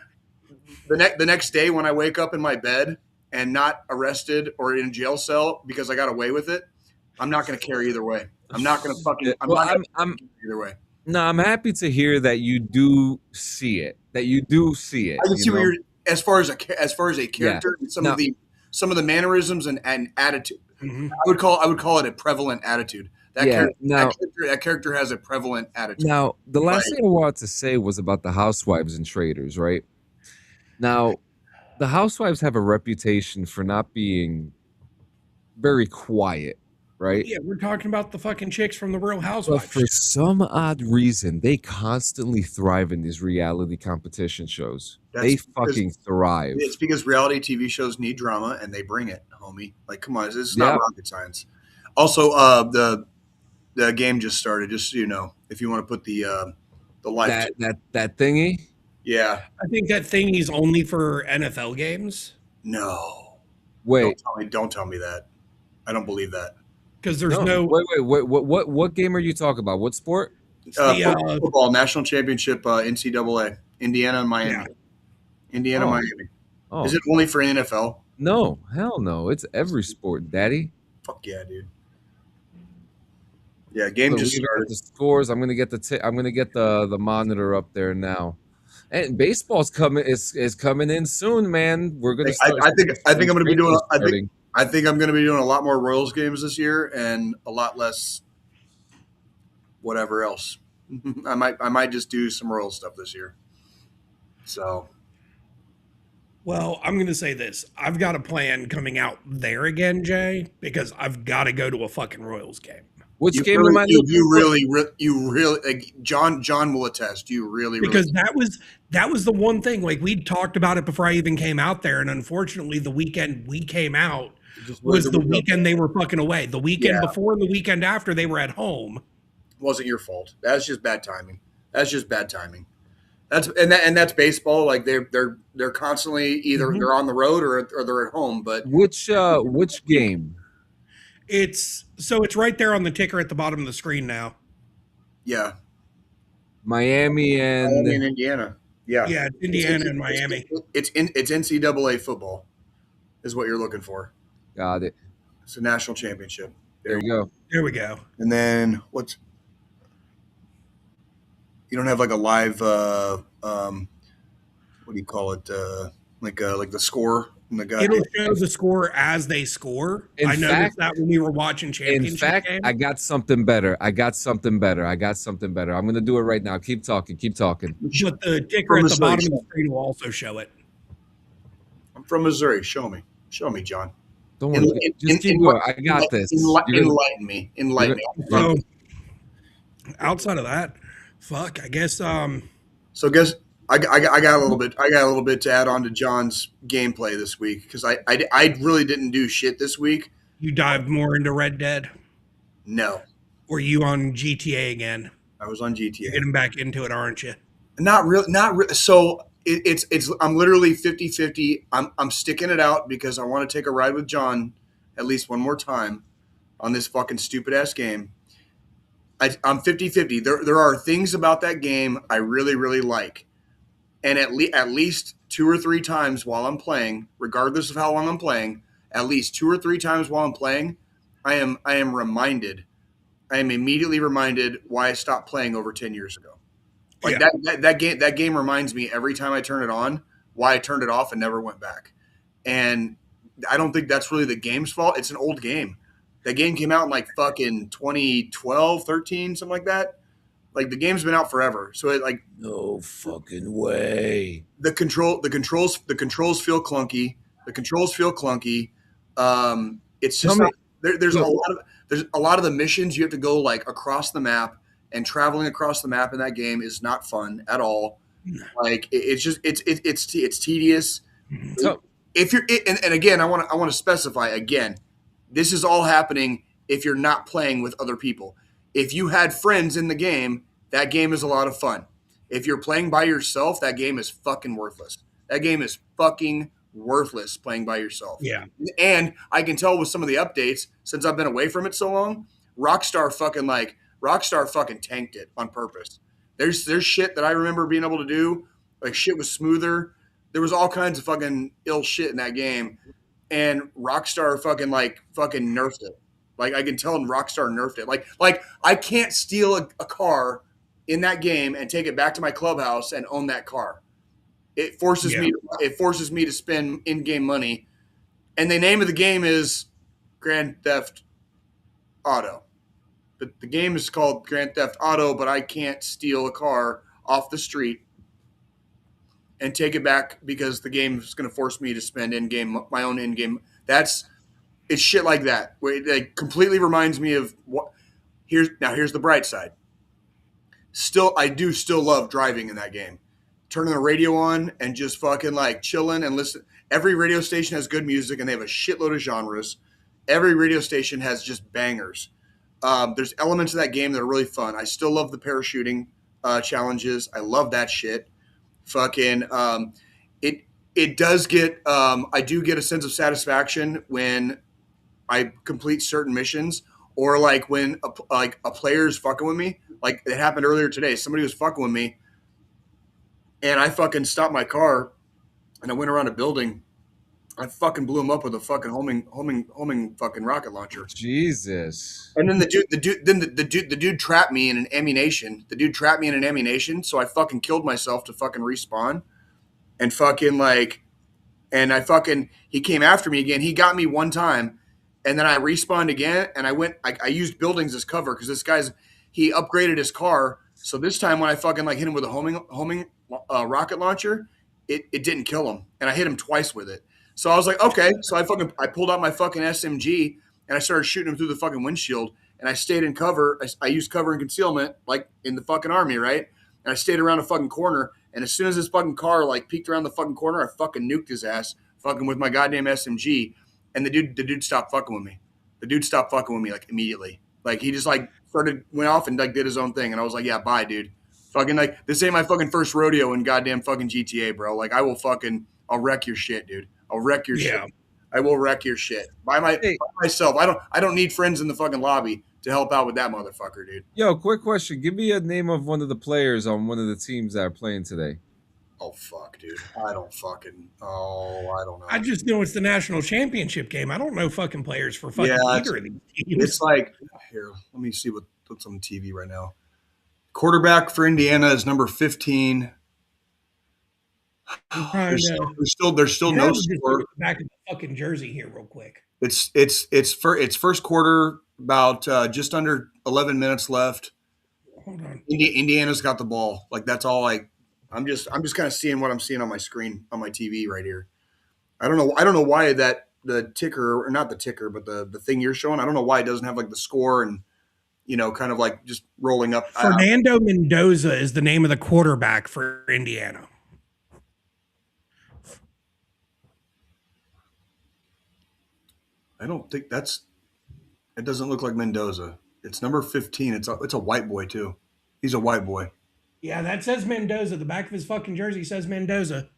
the next day when I wake up in my bed and not arrested or in a jail cell because I got away with it, I'm not gonna care either way. I'm not gonna fucking. I'm either way. No, I'm happy to hear that you do see it. I can see where you're as far as a character and some of the mannerisms and attitude. Mm-hmm. I would call it a prevalent attitude. That character has a prevalent attitude. Now, the last thing I wanted to say was about the housewives and traders, right? Now, the housewives have a reputation for not being very quiet, right? Yeah, we're talking about the fucking chicks from the Real Housewives. But for some odd reason, they constantly thrive in these reality competition shows. They fucking thrive. It's because reality TV shows need drama, and they bring it, homie. Like, come on, this is not rocket science. Also, the game just started. Just so you know, if you want to put the live that thingy. Yeah, I think that thingy's only for NFL games. No, wait, don't tell me that. I don't believe that. Because there's no. Wait. What game are you talking about? What sport? Football national championship, NCAA, Indiana and Miami. Yeah. Miami. Oh. Is it only for NFL? No, hell no. It's every sport, Daddy. Fuck yeah, dude. Yeah, game just started. The scores. I'm gonna get the monitor up there now. And baseball's coming is coming in soon, man. We're gonna. I think I'm gonna be doing. I think I'm gonna be doing a lot more Royals games this year and a lot less whatever else. I might just do some Royal stuff this year. So. Well, I'm going to say this. I've got a plan coming out there again, Jay, because I've got to go to a fucking Royals game. Which game am I? You really, like, John will attest. You really, because that was the one thing. Like, we talked about it before I even came out there, and unfortunately, the weekend we came out was the weekend they were fucking away. The weekend before and the weekend after, they were at home. It wasn't your fault. That's just bad timing. That's baseball. Like they're constantly either they're on the road or they're at home. But Which game? It's right there on the ticker at the bottom of the screen now. yeah, Miami Miami and and Indiana. Yeah, Yeah, it's Indiana and Miami. It's NCAA football is what you're looking for. got it. It's a national championship. There you go. There we go. And then what's you don't have like a live what do you call it? Like the score and the guy. It'll show the score as they score. I noticed that when we were watching championship In fact, games. I got something better. I'm gonna do it right now. Keep talking. But the ticker at the bottom of the screen will also show it. I'm from Missouri. Show me, John. Don't worry. Just keep going. I got this. Enlighten me. So outside of that, fuck, I guess So guess I got a little bit. I got a little bit to add on to John's gameplay this week because I really didn't do shit this week. you dived more into Red Dead. No, Or you on GTA again? I was on GTA. You're getting back into it, aren't you? Not really. So it's I'm literally 50-50. I'm sticking it out because I want to take a ride with John at least one more time on this fucking stupid ass game. I'm 50-50. There are things about that game I really, really like. And at least 2 or 3 times while I'm playing, regardless of how long I'm playing, at least 2 or 3 times while I'm playing, I am immediately reminded why I stopped playing over 10 years ago. Like that game reminds me every time I turn it on why I turned it off and never went back. And I don't think that's really the game's fault. It's an old game. That game came out in like fucking 2012, 13, something like that. Like the game's been out forever. So it like No fucking way. the controls feel clunky. It's just there's a lot of the missions you have to go like across the map, and traveling across the map in that game is not fun at all. Like it's tedious. So, If you're and again, I want to specify again, this is all happening if you're not playing with other people. If you had friends in the game, that game is a lot of fun. If you're playing by yourself, that game is fucking worthless. That game is fucking worthless playing by yourself. Yeah. And I can tell with some of the updates, since I've been away from it so long, Rockstar fucking tanked it on purpose. There's shit that I remember being able to do. Like shit was smoother. There was all kinds of fucking ill shit in that game. And Rockstar fucking nerfed it. Like I can tell Rockstar nerfed it. Like I can't steal a car in that game and take it back to my clubhouse and own that car. It forces me to spend in-game money. And the name of the game is Grand Theft Auto. The game is called Grand Theft Auto, but I can't steal a car off the street and take it back because the game is going to force me to spend my own in-game. It's shit like that. Where it like completely reminds me of what. Here's the bright side. I do still love driving in that game. Turning the radio on and just fucking like chilling and listen. Every radio station has good music and they have a shitload of genres. Every radio station has just bangers. There's elements of that game that are really fun. I still love the parachuting challenges. I love that shit. Fucking it does get I do get a sense of satisfaction when I complete certain missions, or like when a player is fucking with me. Like it happened earlier today. Somebody was fucking with me, and I fucking stopped my car, and I went around a building. I fucking blew him up with a fucking homing fucking rocket launcher. Jesus. And then the dude trapped me in an ammunition. So I fucking killed myself to fucking respawn, and he came after me again. He got me one time, and then I respawned again, and I used buildings as cover because he upgraded his car. So this time when I fucking like hit him with a homing rocket launcher, it didn't kill him, and I hit him twice with it. So I was like, okay. So I pulled out my fucking SMG and I started shooting him through the fucking windshield, and I stayed in cover. I used cover and concealment like in the fucking army, right? And I stayed around a fucking corner, and as soon as this fucking car like peeked around the fucking corner, I fucking nuked his ass fucking with my goddamn SMG, and the dude stopped fucking with me. The dude stopped fucking with me like immediately. Like he just like went off and like did his own thing, and I was like, yeah, bye, dude. Fucking like this ain't my fucking first rodeo in goddamn fucking GTA, bro. Like I'll wreck your shit, dude. I'll wreck your shit. I will wreck your shit by myself. I don't need friends in the fucking lobby to help out with that motherfucker, dude. Yo, quick question. Give me a name of one of the players on one of the teams that are playing today. Oh fuck, dude. I don't know. I just know it's the national championship game. I don't know fucking players for fucking either of these teams. It's like here, let me see what's on TV right now. Quarterback for Indiana is number 15. There's still no score. Back in the fucking jersey here, real quick. It's first quarter, about just under 11 minutes left. Hold on. Indiana's got the ball. Like that's all. I'm just kind of seeing what I'm seeing on my screen on my TV right here. I don't know why that the ticker, or not the ticker, but the thing you're showing. I don't know why it doesn't have like the score and kind of like just rolling up. Fernando Mendoza is the name of the quarterback for Indiana. I don't think it doesn't look like Mendoza. It's number 15. It's a white boy too. He's a white boy. Yeah, that says Mendoza. The back of his fucking jersey says Mendoza.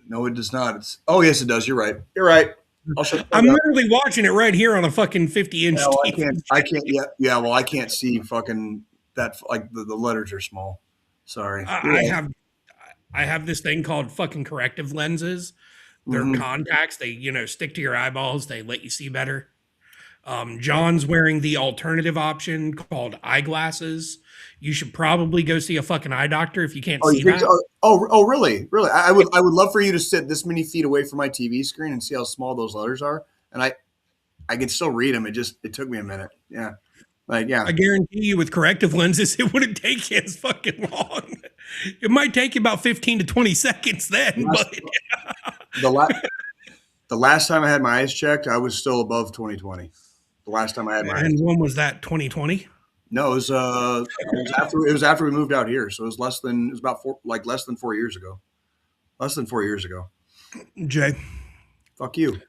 No, it does not. Yes, it does. You're right. You're right. I'm literally watching it right here on a fucking 50-inch TV. I can't. Yeah. Well, I can't see fucking that. Like the letters are small. Sorry. I have this thing called fucking corrective lenses. They're contacts. They stick to your eyeballs. They let you see better. John's wearing the alternative option called eyeglasses. You should probably go see a fucking eye doctor if you can't see that. Oh, really? Really? I would love for you to sit this many feet away from my TV screen and see how small those letters are. And I can still read them. It took me a minute. Yeah. I guarantee you with corrective lenses, it wouldn't take you as fucking long. It might take you about 15 to 20 seconds then. The last time I had my eyes checked, I was still above 20/20. The last time I had my eyes. And when was that? 2020? No, it was after we moved out here, so it was less than 4 years ago. Less than 4 years ago. Jay, fuck you.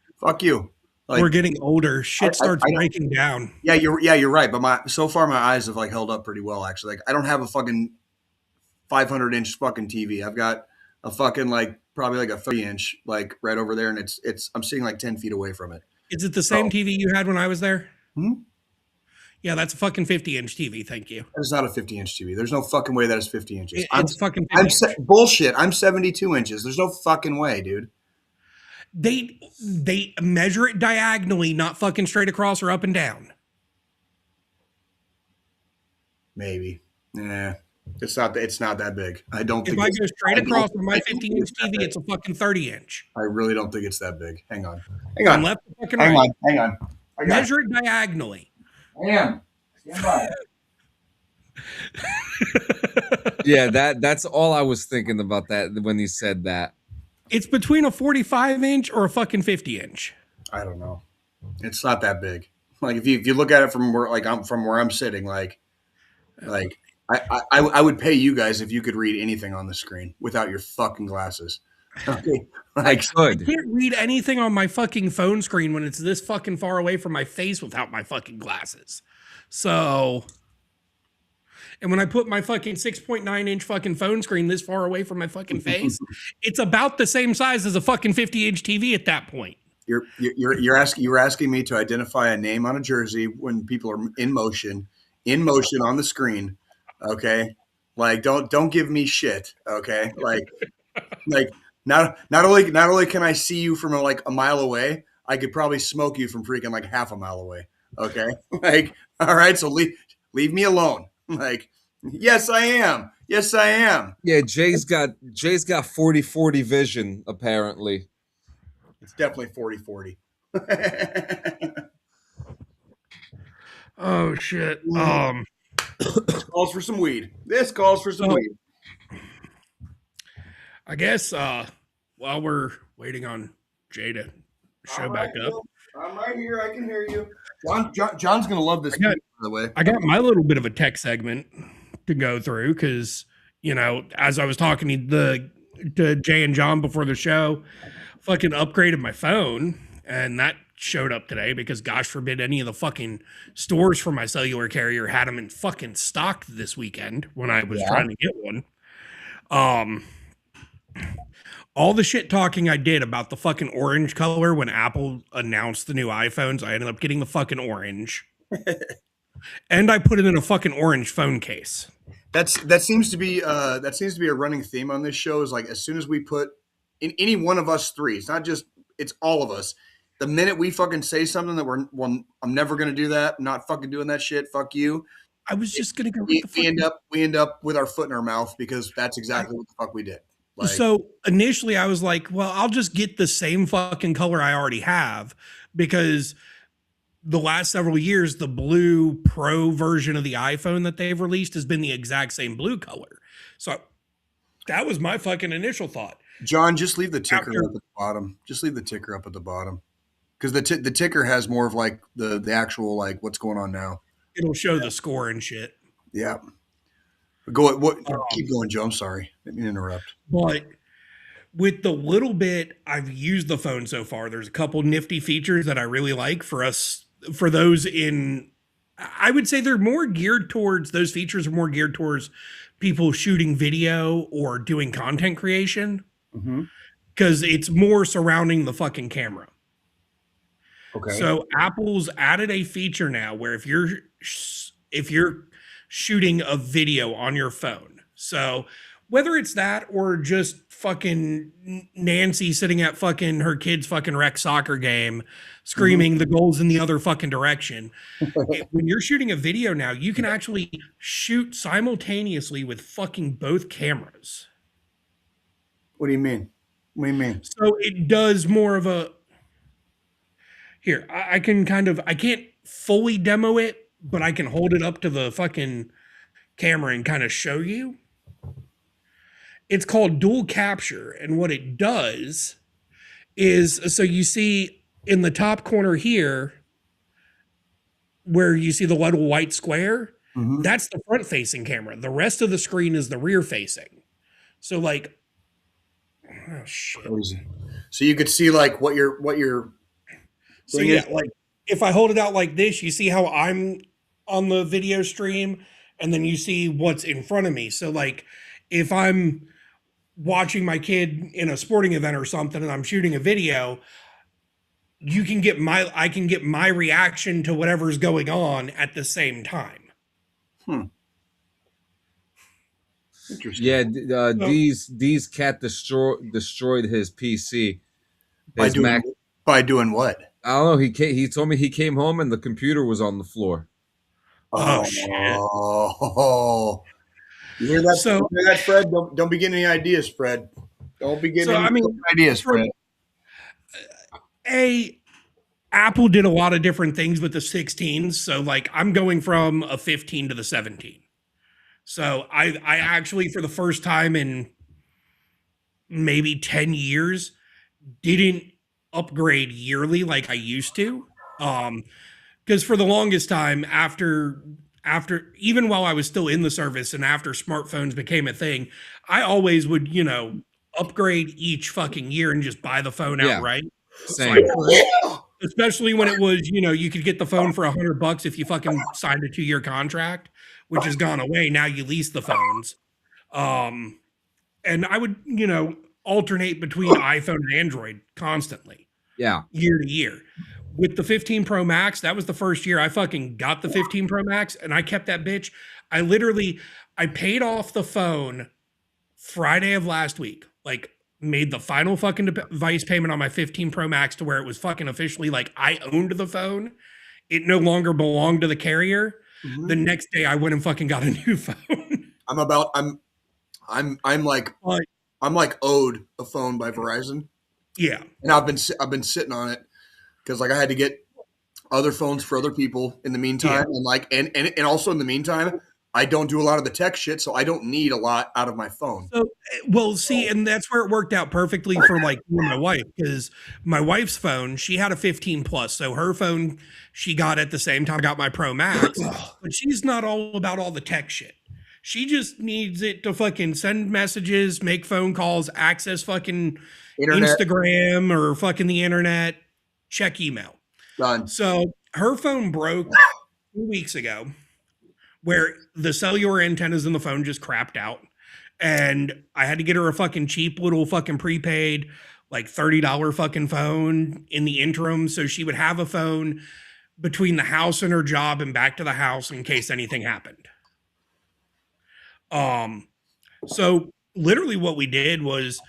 Like, we're getting older. Shit starts breaking down. Yeah, you're right. But so far my eyes have like held up pretty well actually. Like I don't have a fucking 500-inch fucking TV. I've got a fucking probably like a 30-inch like right over there, and it's I'm sitting like 10 feet away from it. Is it the same TV you had when I was there? Yeah, that's a fucking 50-inch TV. Thank you. It's not a 50-inch TV. There's no fucking way that is 50 inches. It's fucking 50 bullshit. I'm 72 inches. There's no fucking way, dude. They measure it diagonally, not fucking straight across or up and down. Maybe. Yeah. It's not that big. I don't think if I go straight across with my 50-inch TV, it's a fucking 30-inch. I really don't think it's that big. Hang on. From left to fucking right. Hang on. Measure it diagonally. I am. Stand by. Yeah, that's all I was thinking about that when he said that. It's between a 45-inch or a fucking 50-inch. I don't know. It's not that big. Like if you look at it from where I'm sitting, like I would pay you guys if you could read anything on the screen without your fucking glasses. Okay. I could. I can't read anything on my fucking phone screen when it's this fucking far away from my face without my fucking glasses. So, and when I put my fucking 6.9-inch fucking phone screen this far away from my fucking face, it's about the same size as a fucking 50-inch TV at that point. You're asking me to identify a name on a jersey when people are in motion on the screen. Okay. Like don't give me shit. Okay. Like not only can I see you from like a mile away, I could probably smoke you from freaking like half a mile away. Okay. Like, all right. So leave me alone. Like, yes, I am. Yeah. Jay's got 40/40 vision apparently. It's definitely 40/40. Oh shit. This calls for some weed. I guess while we're waiting on Jay to show back up. I'm right here. I can hear you. John's going to love this, by the way. I got my little bit of a tech segment to go through because, as I was talking to Jay and John before the show, fucking upgraded my phone and that showed up today because gosh forbid any of the fucking stores for my cellular carrier had them in fucking stock this weekend when I was trying to get one. All the shit talking I did about the fucking orange color when Apple announced the new iPhones, I ended up getting the fucking orange. And I put it in a fucking orange phone case. That seems to be a running theme on this show. Is like as soon as we put in any one of us three, it's all of us. The minute we fucking say something that I'm never gonna do that. I'm not fucking doing that shit. Fuck you. I was just gonna go. We end up with our foot in our mouth because that's exactly what the fuck we did. Like, so initially I was like, well, I'll just get the same fucking color I already have because the last several years, the blue Pro version of the iPhone that they've released has been the exact same blue color. So that was my fucking initial thought. John, just leave the ticker up at the bottom. Just leave the ticker up at the bottom. Because the ticker has more of like the actual like what's going on now. It'll show the score and shit. Yeah. Keep going, Joe. I'm sorry. Didn't mean to interrupt. But with the little bit I've used the phone so far, there's a couple nifty features that I really like for those I would say those features are more geared towards people shooting video or doing content creation. Because it's more surrounding the fucking camera. Okay. So Apple's added a feature now where if you're shooting a video on your phone, so whether it's that or just fucking Nancy sitting at fucking her kid's fucking rec soccer game, screaming the goals in the other fucking direction. When you're shooting a video now, you can actually shoot simultaneously with fucking both cameras. What do you mean? So it does more of a. Here, I can't fully demo it, but I can hold it up to the fucking camera and kind of show you. It's called dual capture. And what it does is, so you see in the top corner here, where you see the little white square, that's the front facing camera. The rest of the screen is the rear facing. So like, oh shit. Crazy. So you could see like what you're. So yeah, like if I hold it out like this, you see how I'm on the video stream, and then you see what's in front of me. So like if I'm watching my kid in a sporting event or something and I'm shooting a video, I can get my reaction to whatever's going on at the same time. Interesting. Yeah, D's cat destroyed his PC. By doing what? I don't know. He told me he came home and the computer was on the floor. Oh shit! Oh, you hear that? So, you hear that, Fred? Don't be getting any ideas, Fred. Don't be getting any ideas, Fred. Apple did a lot of different things with the 16s. So like I'm going from a 15 to the 17. So I actually, for the first time in maybe 10 years, didn't upgrade yearly like I used to. Because for the longest time, after even while I was still in the service and after smartphones became a thing, I always would, upgrade each fucking year and just buy the phone outright. Same. Especially when it was, you could get the phone for $100 if you fucking signed a 2-year contract, which has gone away. Now you lease the phones. And I would, alternate between iPhone and Android constantly. Yeah. Year to year. With the 15 Pro Max, that was the first year I fucking got the 15 Pro Max and I kept that bitch. I paid off the phone Friday of last week. Like made the final fucking device payment on my 15 Pro Max to where it was fucking officially like I owned the phone. It no longer belonged to the carrier. The next day I went and fucking got a new phone. I'm like owed a phone by Verizon. Yeah. And I've been sitting on it because like I had to get other phones for other people in the meantime. Yeah. And also in the meantime, I don't do a lot of the tech shit, so I don't need a lot out of my phone. So, well, see, and that's where it worked out perfectly for like my wife, because my wife's phone, she had a 15 plus, so her phone she got at the same time I got my Pro Max, but she's not all about all the tech shit. She just needs it to fucking send messages, make phone calls, access fucking internet. Instagram or fucking the internet, check email. Done. So her phone broke 2 weeks ago, where the cellular antennas in the phone just crapped out. And I had to get her a fucking cheap little fucking prepaid, like $30 fucking phone in the interim. So she would have a phone between the house and her job and back to the house in case anything happened. So literally what we did was,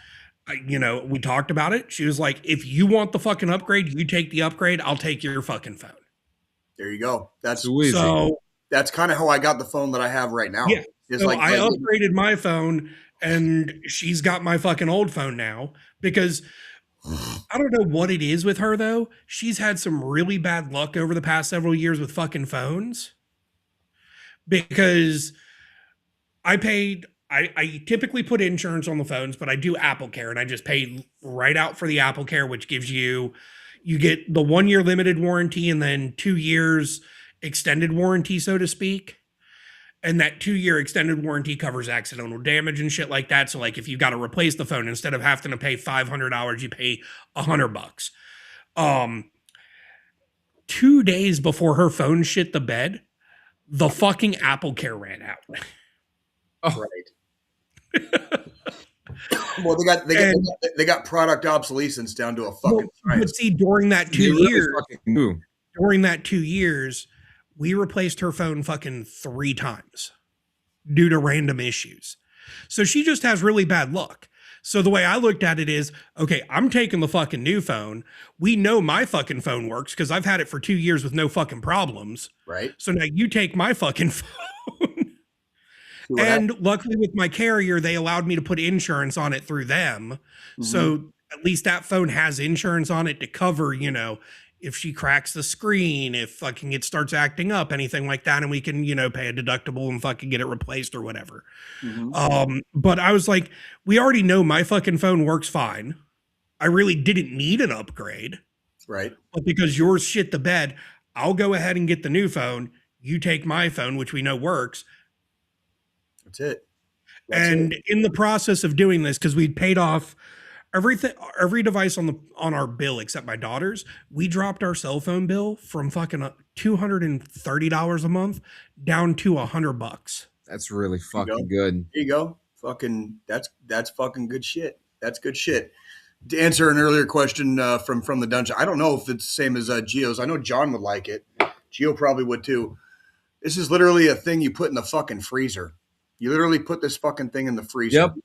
we talked about it. She was like, if you want the fucking upgrade, you take the upgrade. I'll take your fucking phone. There you go. That's Too easy. So that's kind of how I got the phone that I have right now. yeah. It's So I upgraded my phone and she's got my fucking old phone now because I don't know what it is with her though. She's had some really bad luck over the past several years with fucking phones because I typically put insurance on the phones, but I do Apple Care and I just pay right out for the Apple Care, which gives you get the 1 year limited warranty and then 2 years extended warranty, so to speak. And that 2 year extended warranty covers accidental damage and shit like that. So like if you got to replace the phone, instead of having to pay $500, you pay $100. 2 days before her phone shit the bed, the fucking Apple Care ran out. Right. Well, they got product obsolescence down to a fucking science. But see, during that 2 years, we replaced her phone fucking 3 times due to random issues. So she just has really bad luck. So the way I looked at it is, okay, I'm taking the fucking new phone. We know my fucking phone works because I've had it for 2 years with no fucking problems. Right. So now you take my fucking phone. And luckily with my carrier, they allowed me to put insurance on it through them. Mm-hmm. So at least that phone has insurance on it to cover, if she cracks the screen, if fucking it starts acting up, anything like that, and we can, pay a deductible and fucking get it replaced or whatever. Mm-hmm. But I was like, we already know my fucking phone works fine. I really didn't need an upgrade. Right. But because yours shit the bed, I'll go ahead and get the new phone. You take my phone, which we know works. That's it. In the process of doing this, because we'd paid off every device on our bill except my daughter's, we dropped our cell phone bill from fucking $230 a month down to $100. That's really fucking good. There you go. Fucking that's fucking good shit. That's good shit. To answer an earlier question from the dungeon, I don't know if it's the same as Gio's. I know John would like it. Gio probably would too. This is literally a thing you put in the fucking freezer. You literally put this fucking thing in the freezer. Yep.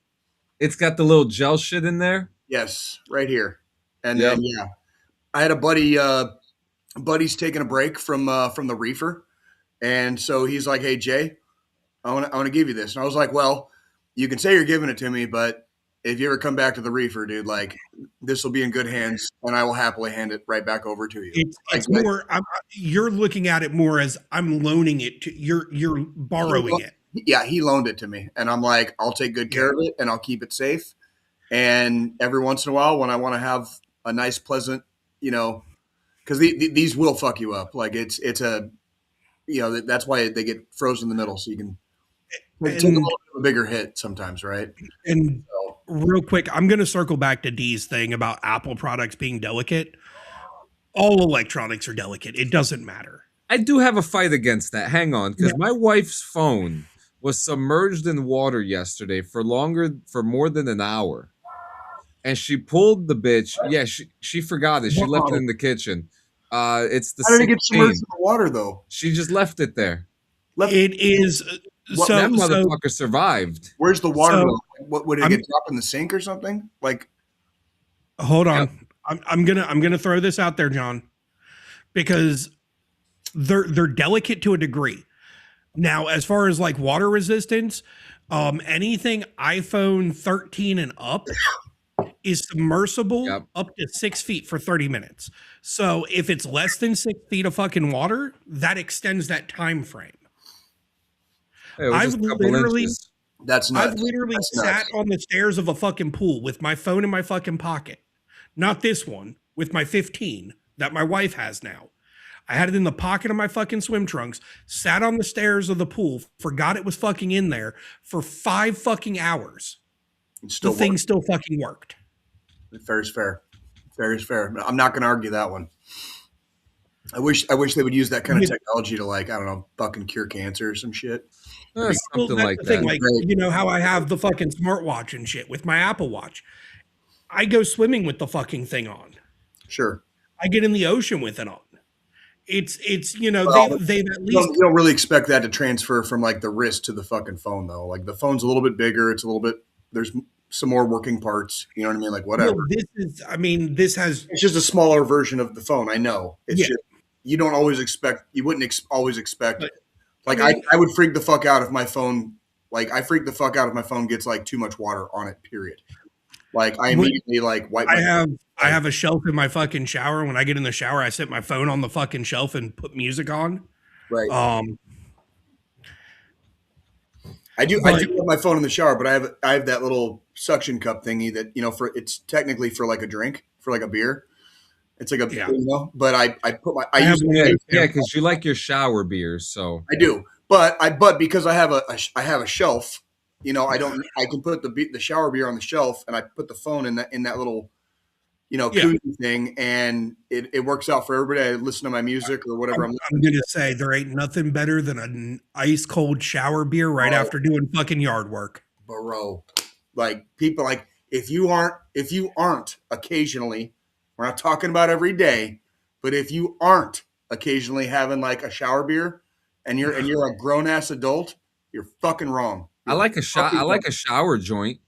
It's got the little gel shit in there. Yes, right here. And then I had a buddy's taking a break from the reefer, and so he's like, "Hey Jay, I want to give you this." And I was like, "Well, you can say you're giving it to me, but if you ever come back to the reefer, dude, like this will be in good hands, and I will happily hand it right back over to you." It's more. You're looking at it more as I'm loaning it to you're borrowing it. Yeah, he loaned it to me, and I'm like, I'll take good care of it, and I'll keep it safe. And every once in a while, when I want to have a nice, pleasant, because these will fuck you up. Like it's a, that's why they get frozen in the middle, so you can take a little bit of a bigger hit sometimes, right? And real quick, I'm going to circle back to Dee's thing about Apple products being delicate. All electronics are delicate. It doesn't matter. I do have a fight against that. Hang on, because my wife's phone was submerged in water yesterday for more than an hour. And she pulled the bitch. Yeah, she forgot it. She left it in the kitchen. It's the. How did it get submerged in the water though? She just left it there. It is. That motherfucker survived. Where's the water? What would it get dropped in the sink or something? Like, hold on. Yep. I'm gonna throw this out there, John, because they're delicate to a degree. Now, as far as like water resistance, anything iPhone 13 and up is submersible up to 6 feet for 30 minutes. So if it's less than 6 feet of fucking water, that extends that time frame. Hey, I've literally sat on the stairs of a fucking pool with my phone in my fucking pocket. Not this one, with my 15 that my wife has now. I had it in the pocket of my fucking swim trunks, sat on the stairs of the pool, forgot it was fucking in there for 5 fucking hours. The thing still fucking worked. Fair is fair. Fair is fair. I'm not going to argue that one. I wish they would use that kind of technology to, like, I don't know, fucking cure cancer or some shit. Well, Something that's like the thing. that. Like, you know how I have the fucking smartwatch and shit with my Apple Watch. I go swimming with the fucking thing on. Sure. I get in the ocean with it on. It's you know, Well, they've at You least don't really expect that to transfer from like the wrist to the fucking phone though. Like the phone's a little bit bigger. It's a little bit. There's some more working parts. You know what I mean? Like whatever. well, this is. I mean, this has. It's just a smaller version of the phone. I know. It's Yeah. just you don't always expect. You wouldn't always expect. But, Like I mean- I would freak the fuck out if my phone. Like I freak the fuck out if my phone gets like too much water on it. Period. Like I immediately like wipe. I have a shelf in my fucking shower. When I get in the shower, I set my phone on the fucking shelf and put music on. Right. I do but- have my phone in the shower, but I have that little suction cup thingy that, you know, for it's technically for like a drink, for like a beer. It's like a Yeah. you know, but I put my I have one of those. Yeah, because you like your shower beers, so I do. But because I have a shelf, you know, I can put the shower beer on the shelf and I put the phone in that little, you know, Yeah. koozie thing, and it works out for everybody. I listen to my music or whatever I'm gonna say there ain't nothing better than an ice cold shower beer right after doing fucking yard work. bro. Like people like if you aren't occasionally, we're not talking about every day, but if you aren't occasionally having like a shower beer and you're a grown ass adult, you're fucking wrong. I like a shower joint.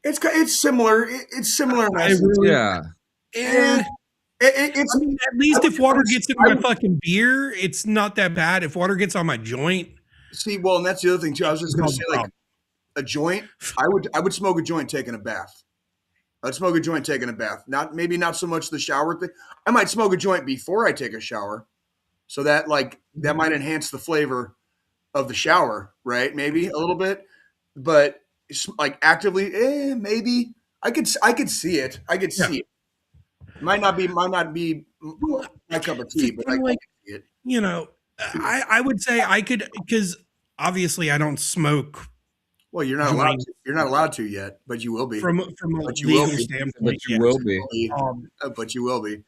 It's similar. It's similar. In I essence. really- Yeah. Eh, It's I mean, at least if water gets in my fucking beer, it's not that bad. If water gets on my joint, see. Well, and that's the other thing too. I was just going to say, like a joint. I would smoke a joint taking a bath. I'd smoke a joint taking a bath. Maybe not so much the shower thing. I might smoke a joint before I take a shower, so that might enhance the flavor of the shower, right? Maybe a little bit, but like actively, maybe I could see it. I could see it. Might not be my cup of tea, but I could see it. you know, I would say I could, because obviously I don't smoke Well, you're not allowed. You're not allowed to yet, but you will be. from a But you will legal be. standpoint. But you yes. will be. But you will be.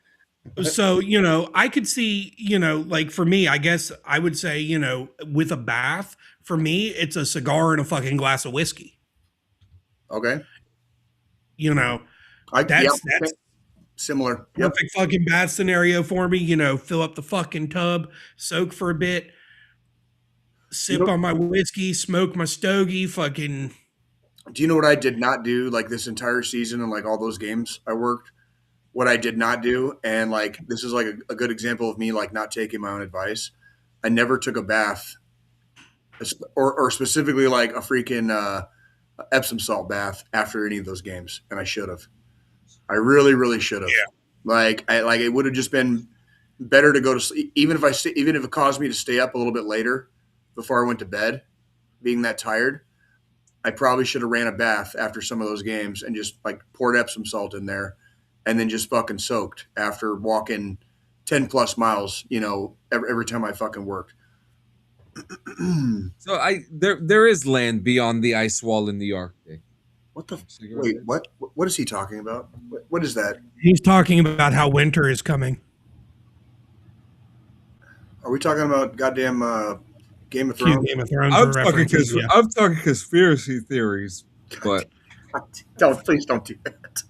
So, you know, I could see, you know, like for me, I guess I would say, you know, with a bath, for me, it's a cigar and a fucking glass of whiskey. Okay. You know, That's that's similar. Yep. perfect fucking bath scenario for me. You know, fill up the fucking tub, soak for a bit, sip on my whiskey, smoke my stogie, fucking. Do you know what I did not do like this entire season and like all those games I worked? What I did not do, and like this is like a good example of me like not taking my own advice. I never took a bath, or specifically like a freaking Epsom salt bath after any of those games, and I should have. I really, really should have. Yeah. Like it would have just been better to go to sleep, even if it caused me to stay up a little bit later before I went to bed, being that tired. I probably should have ran a bath after some of those games and just like poured Epsom salt in there and then just fucking soaked after walking 10 plus miles, you know, every time I fucking worked. So there is land beyond the ice wall in the Arctic. What the wait, what is he talking about? What is that? He's talking about how winter is coming. Are we talking about goddamn Game of Cue Thrones? Game of Thrones I'm talking, references, yeah. I'm talking conspiracy theories, but Please don't do that.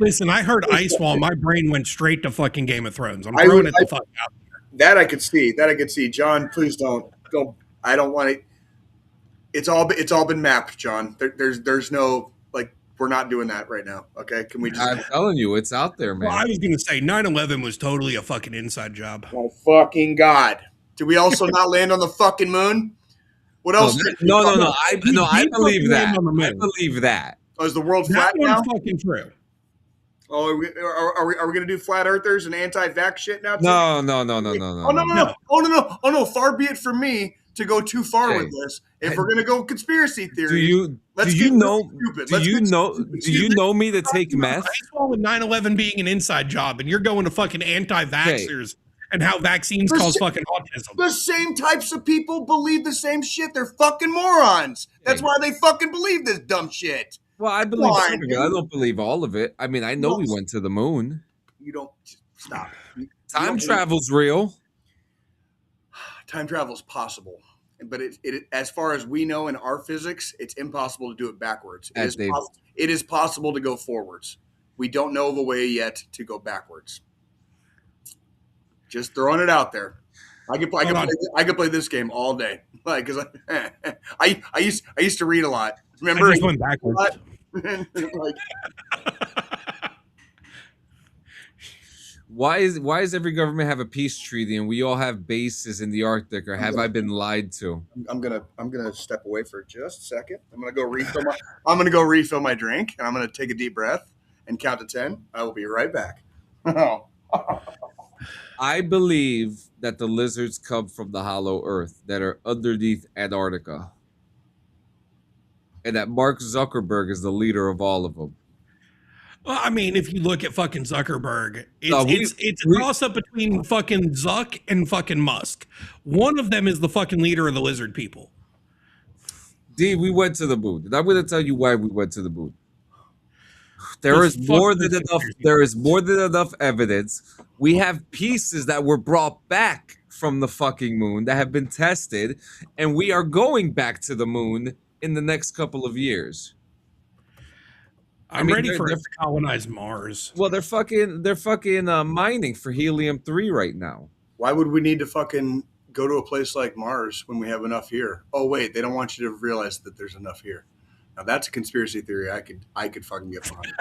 Listen, I heard Ice Wall. My brain went straight to fucking Game of Thrones. I'm I throwing would- it the fuck out. That I could see. John, please don't. I don't want it. It's all been mapped, John. There's no like we're not doing that right now. Okay, can we just? I'm telling you, it's out there, man. Well, I was going to say 9/11 was totally a fucking inside job. Oh fucking god! Did we also not land on the fucking moon? What else? No. I believe fucking that. land on the I moon. believe that. Oh, is the world That flat now? one's fucking true. Oh, are we going to do flat earthers and anti-vax shit now? Too? No. Oh no! Far be it from me to go too far with this. If we're going to go conspiracy theory, Do you know me to take meth? Ice Wall with 9/11 being an inside job, and you're going to fucking anti-vaxxers and how vaccines cause fucking autism. the same types of people believe the same shit. They're fucking morons. That's why they fucking believe this dumb shit. Well, I believe Why, some of it. I don't believe all of it. I mean, I know we went to the moon. You don't stop. Time travel's real. Time travel is possible, but it as far as we know in our physics, it's impossible to do it backwards. It is possible to go forwards. We don't know of a way yet to go backwards. Just throwing it out there. I could play this game all day, like because I used to read a lot. Remember, I just went backwards. Like, Why does every government have a peace treaty and we all have bases in the Arctic? Or have I been lied to? I'm gonna step away for just a second. I'm gonna go refill my drink, and I'm gonna take a deep breath and count to 10. I will be right back. I believe that the lizards come from the hollow earth that are underneath Antarctica. And that Mark Zuckerberg is the leader of all of them. Well, I mean, if you look at fucking Zuckerberg, it's a toss up between fucking Zuck and fucking Musk. One of them is the fucking leader of the lizard people. D, we went to the moon. And I'm going to tell you why we went to the moon. There is more than enough evidence. We have pieces that were brought back from the fucking moon that have been tested, and we are going back to the moon in the next couple of years. I'm ready for it to colonize Mars. Well, they're fucking mining for helium-3 right now. Why would we need to fucking go to a place like Mars when we have enough here? Oh wait, they don't want you to realize that there's enough here. Now that's a conspiracy theory I could fucking get behind.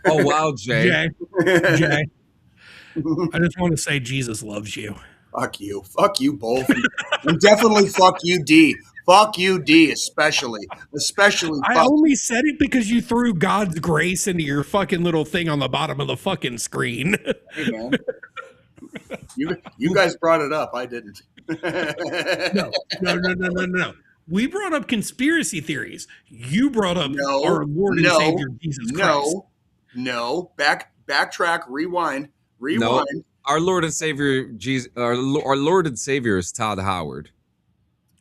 Oh wow, Jay. Jay. I just want to say Jesus loves you. Fuck you both, and definitely fuck you, D. Fuck you, D. Especially. I only said it because you threw God's grace into your fucking little thing on the bottom of the fucking screen. Hey man, you guys brought it up. I didn't. No. We brought up conspiracy theories. You brought up our Lord and Savior Jesus Christ. No. Backtrack. Rewind. No, our Lord and Savior Jesus. Our Lord and Savior is Todd Howard.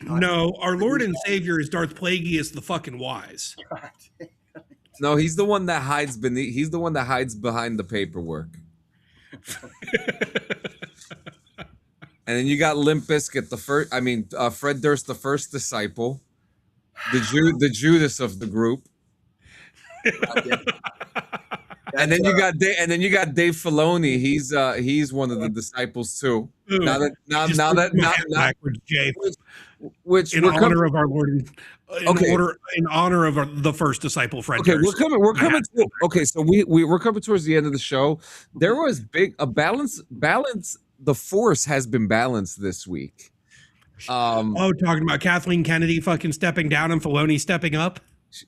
No, our Lord and Savior is Darth Plagueis the fucking wise. No, he's the one that hides beneath. He's the one that hides behind the paperwork. And then you got Limp Bizkit, Fred Durst, the first disciple, the Judas of the group. And then you got Dave Filoni. He's one of the disciples too. In honor of our Lord, in honor of the first disciple, Fred. Okay, we're coming. So we're coming towards the end of the show. There was a balance. The force has been balanced this week. Talking about Kathleen Kennedy fucking stepping down and Filoni stepping up.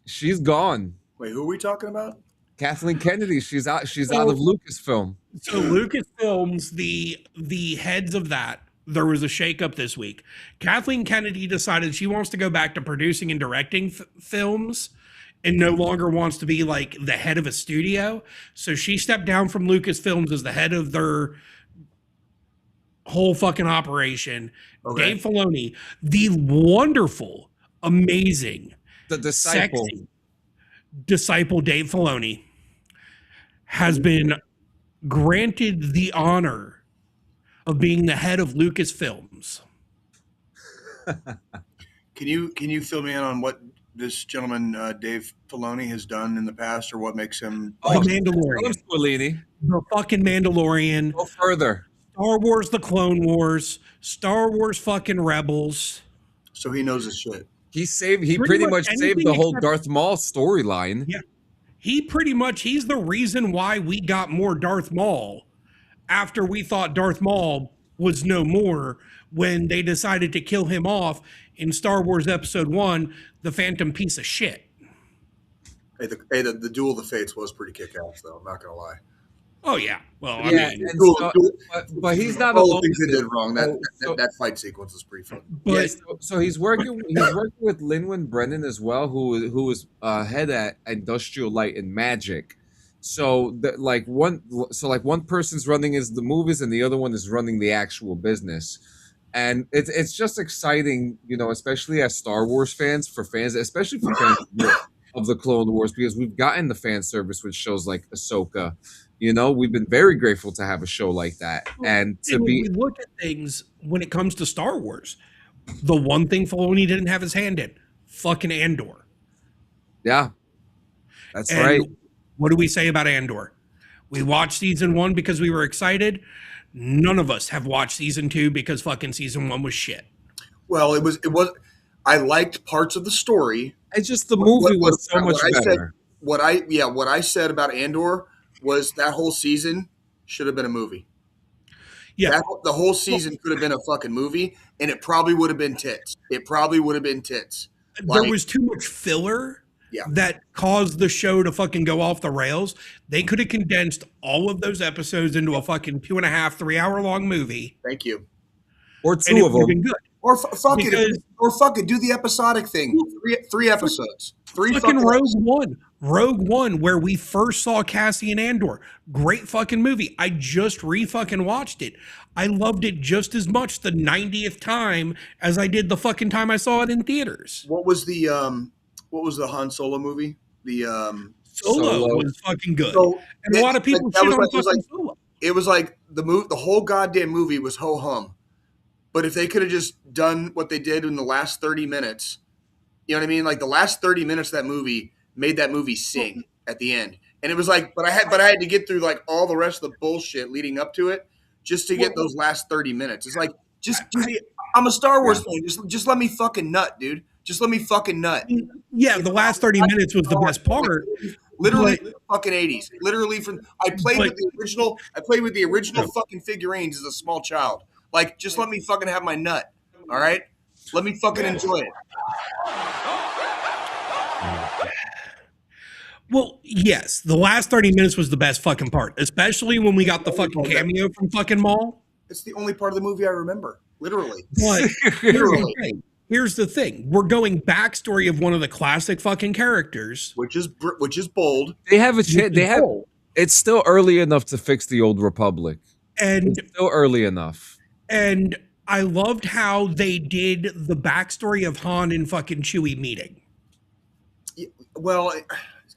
She's gone. Wait, who are we talking about? Kathleen Kennedy. She's out of Lucasfilm. So Lucasfilms, the heads of that, there was a shakeup this week. Kathleen Kennedy decided she wants to go back to producing and directing films and no longer wants to be like the head of a studio. So she stepped down from Lucasfilms as the head of their whole fucking operation. Okay. Dave Filoni, the wonderful, amazing, the disciple, sexy disciple Dave Filoni, has been granted the honor of being the head of Lucasfilms. Can you fill me in on what this gentleman Dave Filoni has done in the past, or what makes him the Mandalorian? Squillini. The fucking Mandalorian. Go further. Star Wars: The Clone Wars. Star Wars fucking Rebels. So he knows his shit. He pretty much saved the whole Darth Maul storyline. Yeah. He's the reason why we got more Darth Maul after we thought Darth Maul was no more, when they decided to kill him off in Star Wars Episode 1, the Phantom piece of shit. The Duel of the Fates was pretty kick-ass, though. I'm not going to lie. Oh, yeah. Well, yeah, but he's not all the things they did wrong. That fight sequence is pretty fun. But, so he's working with Lin-Wen Brennan as well, who is head at Industrial Light and Magic. So one person's running the movies and the other one is running the actual business. And it's just exciting, especially as Star Wars fans, especially for fans. of the Clone Wars because we've gotten the fan service with shows like Ahsoka. You know, we've been very grateful to have a show like that, and to And when be we look at things when it comes to Star Wars, the one thing Filoni didn't have his hand in, fucking Andor. yeah, that's And right. what do we say about Andor? We watched season 1 because we were excited. None of us have watched season 2 because fucking season 1 was shit. Well, it was. I liked parts of the story. It's just the movie was so much I said, better. what I said about Andor was that whole season should have been a movie. Yeah. The whole season could have been a fucking movie, and it probably would have been tits. It probably would have been tits. There was too much filler that caused the show to fucking go off the rails. They could have condensed all of those episodes into a fucking 2.5, 3 hour long movie. Thank you. Or And two it of would have them. been good. Or fuck Because- it. Or fuck it. Do the episodic thing. Three episodes. Three Fucking Rogue episodes. One. Rogue One, where we first saw Cassian Andor. Great fucking movie. I just re-fucking watched it. I loved it just as much the 90th time as I did the fucking time I saw it in theaters. What was the Han Solo movie? The Solo Solo. was fucking good. So, and a lot of people that shit was on like- it was fucking like- Solo. it was like the whole goddamn movie was ho hum. But if they could have just done what they did in the last 30 minutes, you know what I mean? Like the last 30 minutes of that movie made that movie sing at the end. And it was like, but I had to get through like all the rest of the bullshit leading up to it just to get those last 30 minutes. It's like just I'm a Star Wars fan. Just let me fucking nut, dude. Just let me fucking nut. Yeah, the last 30 minutes was the best part. Literally But- from the fucking 80s. Literally from I played with the original fucking figurines as a small child. Like, just let me fucking have my nut. All right? Let me fucking enjoy it. Well, yes, the last 30 minutes was the best fucking part, especially when we got the fucking cameo from fucking Maul. It's the only part of the movie I remember. Literally. But Literally. here's the thing. We're going backstory of one of the classic fucking characters. Which is bold. They have a chance. They have. Maul. It's still early enough to fix the old Republic. And It's still early enough. and I loved how they did the backstory of Han and fucking Chewie meeting. Well,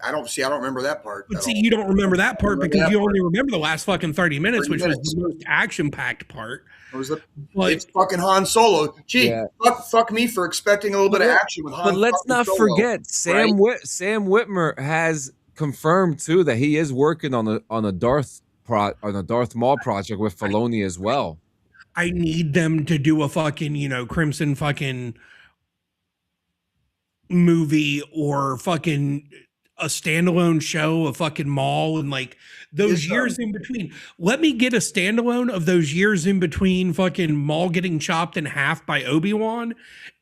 I don't remember that part. But at see, all. you don't remember that part remember because that you part. only remember the last fucking 30 minutes, 30 which minutes. was the most action-packed part. It was But it's fucking Han Solo. Gee, Yeah. fuck me for expecting a little bit of action with Han. But let's fucking not Solo, forget, Sam Whitmer has confirmed too that he is working on a Darth Maul project with Filoni as well. I need them to do a fucking, Crimson fucking movie or fucking a standalone show of fucking Maul and like those Yes, years in between. Let me get a standalone of those years in between fucking Maul getting chopped in half by Obi-Wan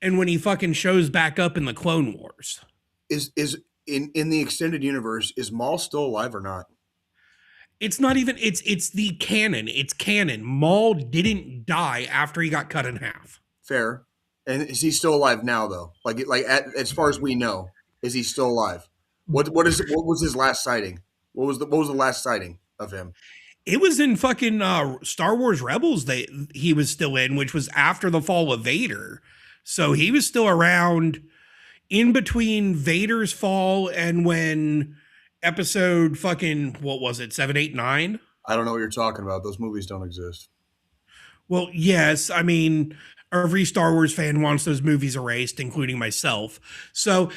and when he fucking shows back up in the Clone Wars. Is in the extended universe, is Maul still alive or not? It's not even it's the canon. It's canon. Maul didn't die after he got cut in half. Fair. And is he still alive now though? As far as we know, is he still alive? What was his last sighting? What was the last sighting of him? It was in fucking Star Wars Rebels he was still in, which was after the fall of Vader. So he was still around in between Vader's fall and when episode fucking, what was it, 7, 8, 9? I don't know what you're talking about. Those movies don't exist. Well, yes. I mean, every Star Wars fan wants those movies erased, including myself. So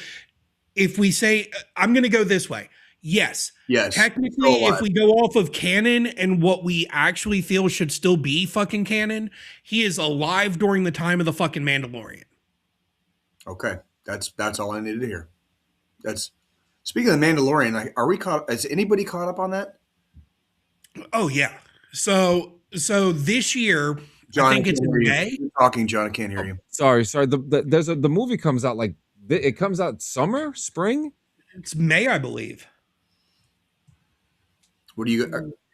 if we say, I'm going to go this way. Yes. Yes. Technically, Still alive. if we go off of canon and what we actually feel should still be fucking canon, he is alive during the time of the fucking Mandalorian. Okay. That's all I needed to hear. That's speaking of the Mandalorian, are we caught? Is anybody caught up on that? Oh yeah. So this year, John, I think it's in can't hear you. May. You're talking, John. I can't hear you. Sorry. The movie comes out it comes out spring. It's May, I believe. What do you?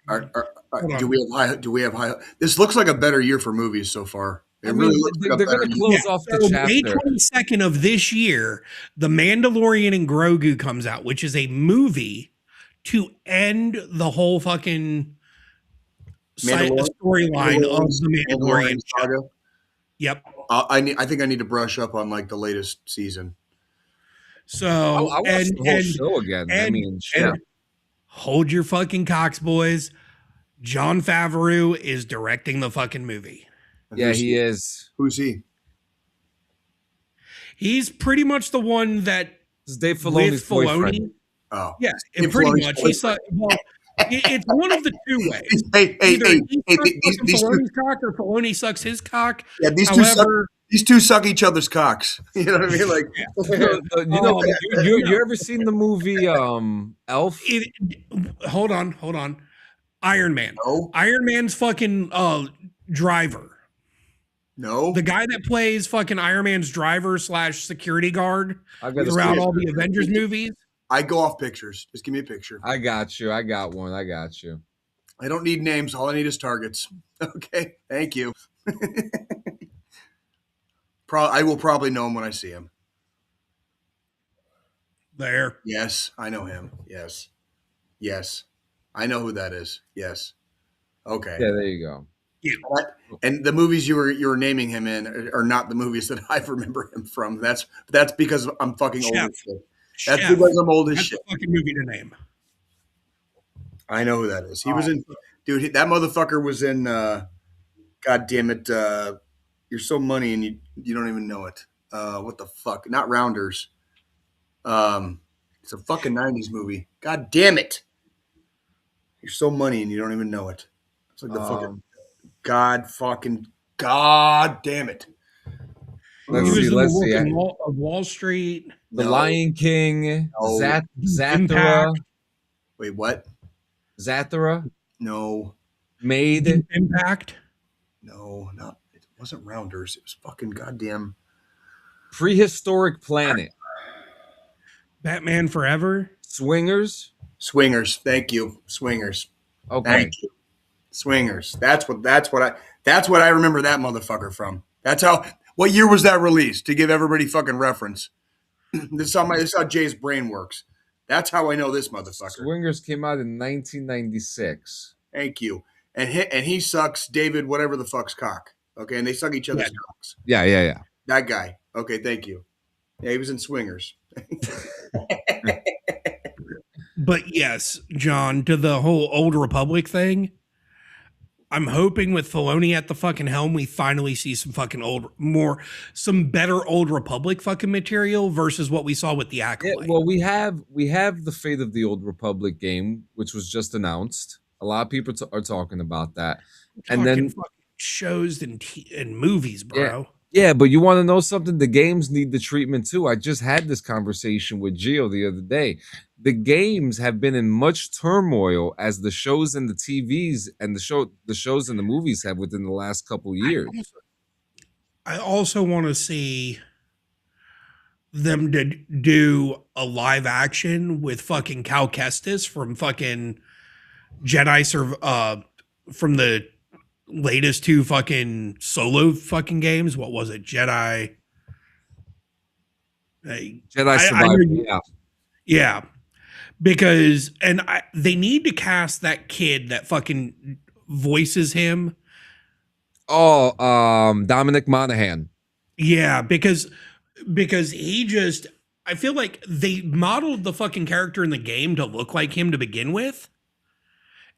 Hold Do on. we have high? Do we have high? This looks like a better year for movies so far. It I mean, really looks like they're a better going to year. close off So the May chapter. 22nd of this year, The Mandalorian and Grogu comes out, which is a movie to end the whole fucking storyline of the Mandalorian show. saga. Yep. I think I need to brush up on like the latest season. I So watched the whole show again. I mean, shit. and hold your fucking cocks, boys. Jon Favreau is directing the fucking movie. Yeah, he is. Who's he? He's pretty much the one that This is Dave Filoni's with Filoni. boyfriend. Oh, Yeah, and Dave pretty Filoni's much. boyfriend. It's one of the two ways. Hey, Either he sucks these fucking two, Filoni's cock or Filoni sucks his cock. yeah, these two suck each other's cocks. You know what I mean? Like, You ever seen the movie Elf? Hold on. Iron Man. No. Iron Man's fucking driver. no. The guy that plays fucking Iron Man's driver / security guard I got throughout a- all the Avengers movies. I go off pictures. Just give me a picture. I got you. I got one. I got you. I don't need names. All I need is targets. Okay. Thank you. I will probably know him when I see him. There. Yes, I know him. Yes. Yes. I know who that is. Yes. Okay. Yeah, there you go. And the movies you were naming him in are not the movies that I remember him from. That's because I'm fucking old Chef. as shit. That's Chef. because I'm old as That's shit. the fucking movie to name. I know who that is. He was in, dude. That motherfucker was in. God damn it! You're so money and you don't even know it. What the fuck? Not Rounders. It's a fucking '90s movie. God damn it! You're so money and you don't even know it. It's like the fucking God damn it! Let's He was see. in the Let's Wolf see. of Wall Street. The No. Lion King. No. Zathura. Impact. Wait, what? Zathura. No, Made. Impact. no, not. It wasn't Rounders. It was fucking goddamn. Prehistoric Planet. Batman Forever. Swingers. Swingers. Thank you, Swingers. Okay. Thank you, Swingers. That's what I remember that motherfucker from. That's how. What year was that released? To give everybody fucking reference. This is how Jay's brain works. That's how I know this motherfucker. Swingers came out in 1996. Thank you. And he sucks David whatever the fuck's cock. Okay, and they suck each other's cocks. Yeah. That guy. Okay, thank you. Yeah, he was in Swingers. But yes, John, to the whole Old Republic thing, I'm hoping with Filoni at the fucking helm, we finally see some fucking some better Old Republic fucking material versus what we saw with the Yeah, Acolyte. well, we have the Fate of the Old Republic game, which was just announced. A lot of people are talking about that, and then fucking shows and movies, bro. yeah, but you want to know something? The games need the treatment too. I just had this conversation with Gio the other day. The games have been in much turmoil as the shows and the TVs and the shows and the movies have within the last couple years. I also want to see them to do a live action with fucking Cal Kestis from fucking from the latest two fucking Solo fucking games. What was it? Jedi Survivor. Yeah. Because they need to cast that kid that fucking voices him. Oh, Dominic Monaghan. Yeah, because I feel like they modeled the fucking character in the game to look like him to begin with.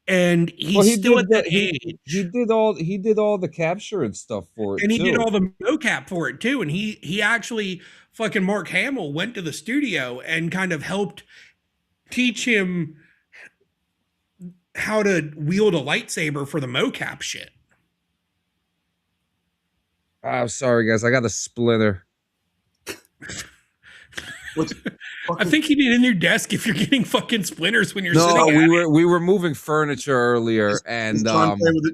And he's still at that age. He did all the capture and stuff for it. And he too. did all the mocap for it too. And he actually fucking Mark Hamill went to the studio and kind of helped teach him how to wield a lightsaber for the mocap shit. Oh, sorry guys, I got a splinter. I think you need a new desk if you're getting fucking splinters when you're No, sitting. we were moving furniture earlier, and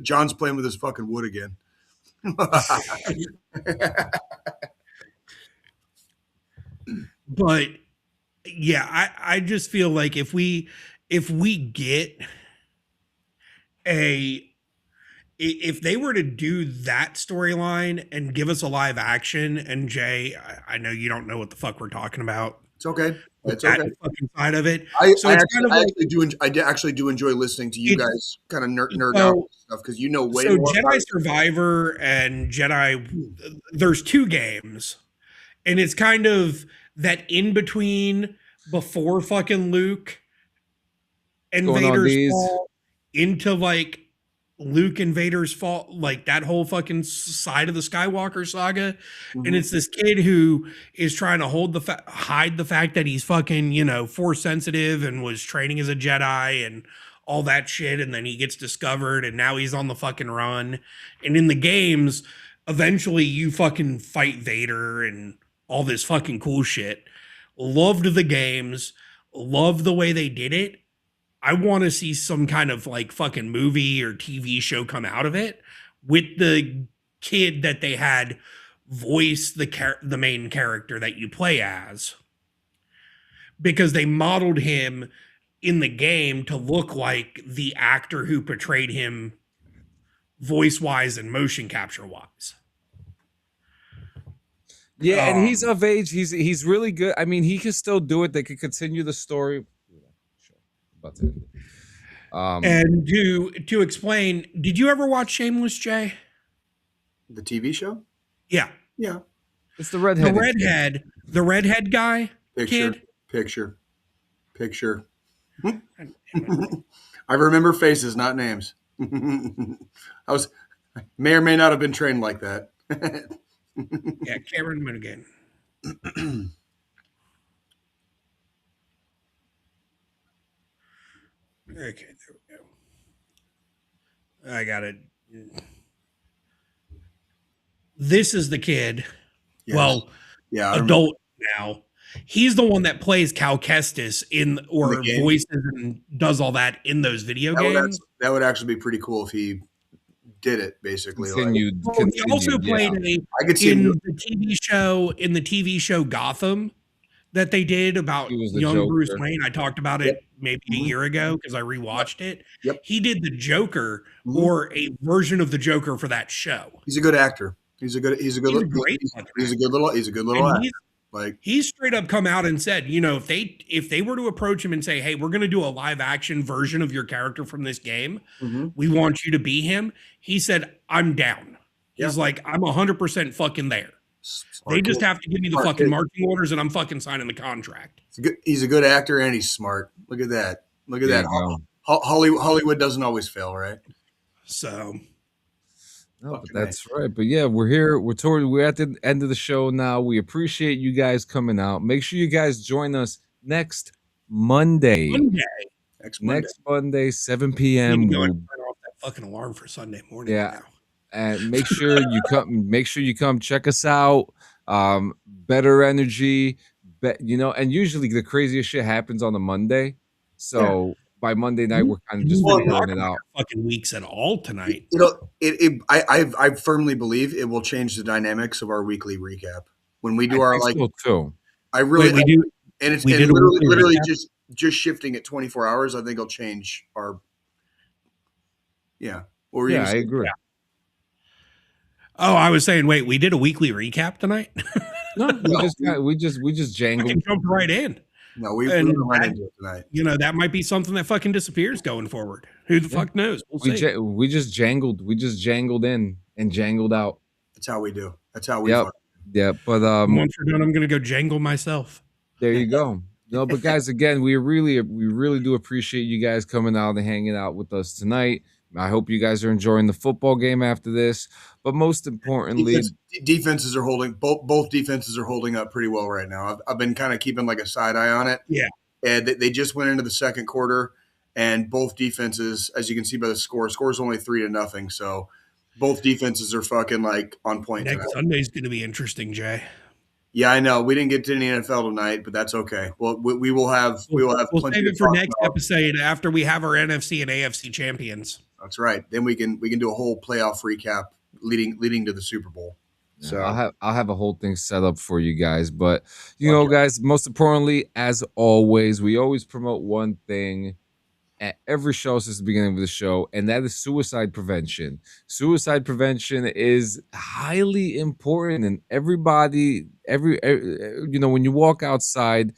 John's playing with his fucking wood again. But yeah, I just feel like if we get if they were to do that storyline and give us a live action, and Jay, I know you don't know what the fuck we're talking about. It's okay. It's that okay. fucking side of it. I actually do enjoy listening to you guys kind of nerd out and stuff because you know way more. Jedi Survivor and Jedi, there's two games, and it's kind of that in between before fucking Luke and Going on Vader's these. fall into like Luke and Vader's fall, like that whole fucking side of the Skywalker saga. And it's this kid who is trying to hide the fact that he's fucking, force sensitive and was training as a Jedi and all that shit. And then he gets discovered and now he's on the fucking run. And in the games, eventually you fucking fight Vader and all this fucking cool shit. Loved the games, loved the way they did it. I want to see some kind of like fucking movie or TV show come out of it with the kid that they had voice the main character that you play as, because they modeled him in the game to look like the actor who portrayed him voice wise and motion capture wise. Yeah, and he's of age. He's really good. I mean, he can still do it. They could continue the story. About to end it. And to explain, did you ever watch Shameless, Jay? The TV show? Yeah. Yeah. It's the redhead. The redhead guy. Picture. I remember faces, not names. I may or may not have been trained like that. Yeah, Cameron Minigan. Okay, there we go. I got it. This is the kid. Yes. Well, yeah, adult now. He's the one that plays Cal Kestis voices and does all that in those video games. That would actually be pretty cool if he did it, basically. Continued. He also played in the TV show Gotham that they did about young Joker. Bruce Wayne. I talked about it maybe a year ago because I rewatched it. Yep. He did the Joker or a version of the Joker for that show. He's a good actor. He's a good little actor. Like, he's straight up come out and said, if they were to approach him and say, hey, we're going to do a live action version of your character from this game, we want you to be him. He said, I'm down. He's like, I'm 100% fucking there. They just have to give me the fucking marching orders and I'm fucking signing the contract. He's a good actor and he's smart. Look at that. Hollywood doesn't always fail, right? So. No, but that's right. But yeah, we're here. We're at the end of the show now. We appreciate you guys coming out. Make sure you guys join us next Monday. Next Monday, 7 p.m. Turn off that fucking alarm for Sunday morning. Yeah. Now. And make sure you come. Make sure you come check us out. Better energy, and usually the craziest shit happens on a Monday. So. Yeah. By Monday night, we're kind of just figuring it out. Fucking weeks at all tonight. I firmly believe it will change the dynamics of our weekly recap when we do too. I really we do, and it's literally just shifting at 24 hours. I think it'll change our. Yeah. I agree. Yeah. Oh, I was saying, wait, we did a weekly recap tonight. No, we just jangled. I can jump right in. No, we went into it tonight. That might be something that fucking disappears going forward. Who the fuck knows? We'll see. We just jangled. We just jangled in and jangled out. That's how we do. That's how we. Yeah, but once we're done, I'm gonna go jangle myself. There you go. No, but guys, again, we really do appreciate you guys coming out and hanging out with us tonight. I hope you guys are enjoying the football game after this. But most importantly, defenses are holding. Both defenses are holding up pretty well right now. I've been kind of keeping like a side eye on it. Yeah, and they just went into the second quarter, and both defenses, as you can see by the score's only 3-0. So both defenses are fucking like on point. Next Sunday's going to be interesting, Jay. Yeah, I know. We didn't get to any NFL tonight, but that's okay. Well, we will have. We'll save it for next episode after we have our NFC and AFC champions. That's right. Then we can do a whole playoff recap leading to the Super Bowl. So I'll have a whole thing set up for you guys. But guys, most importantly, as always, we always promote one thing at every show since the beginning of the show, and that is suicide prevention. Suicide prevention is highly important, and everybody, when you walk outside,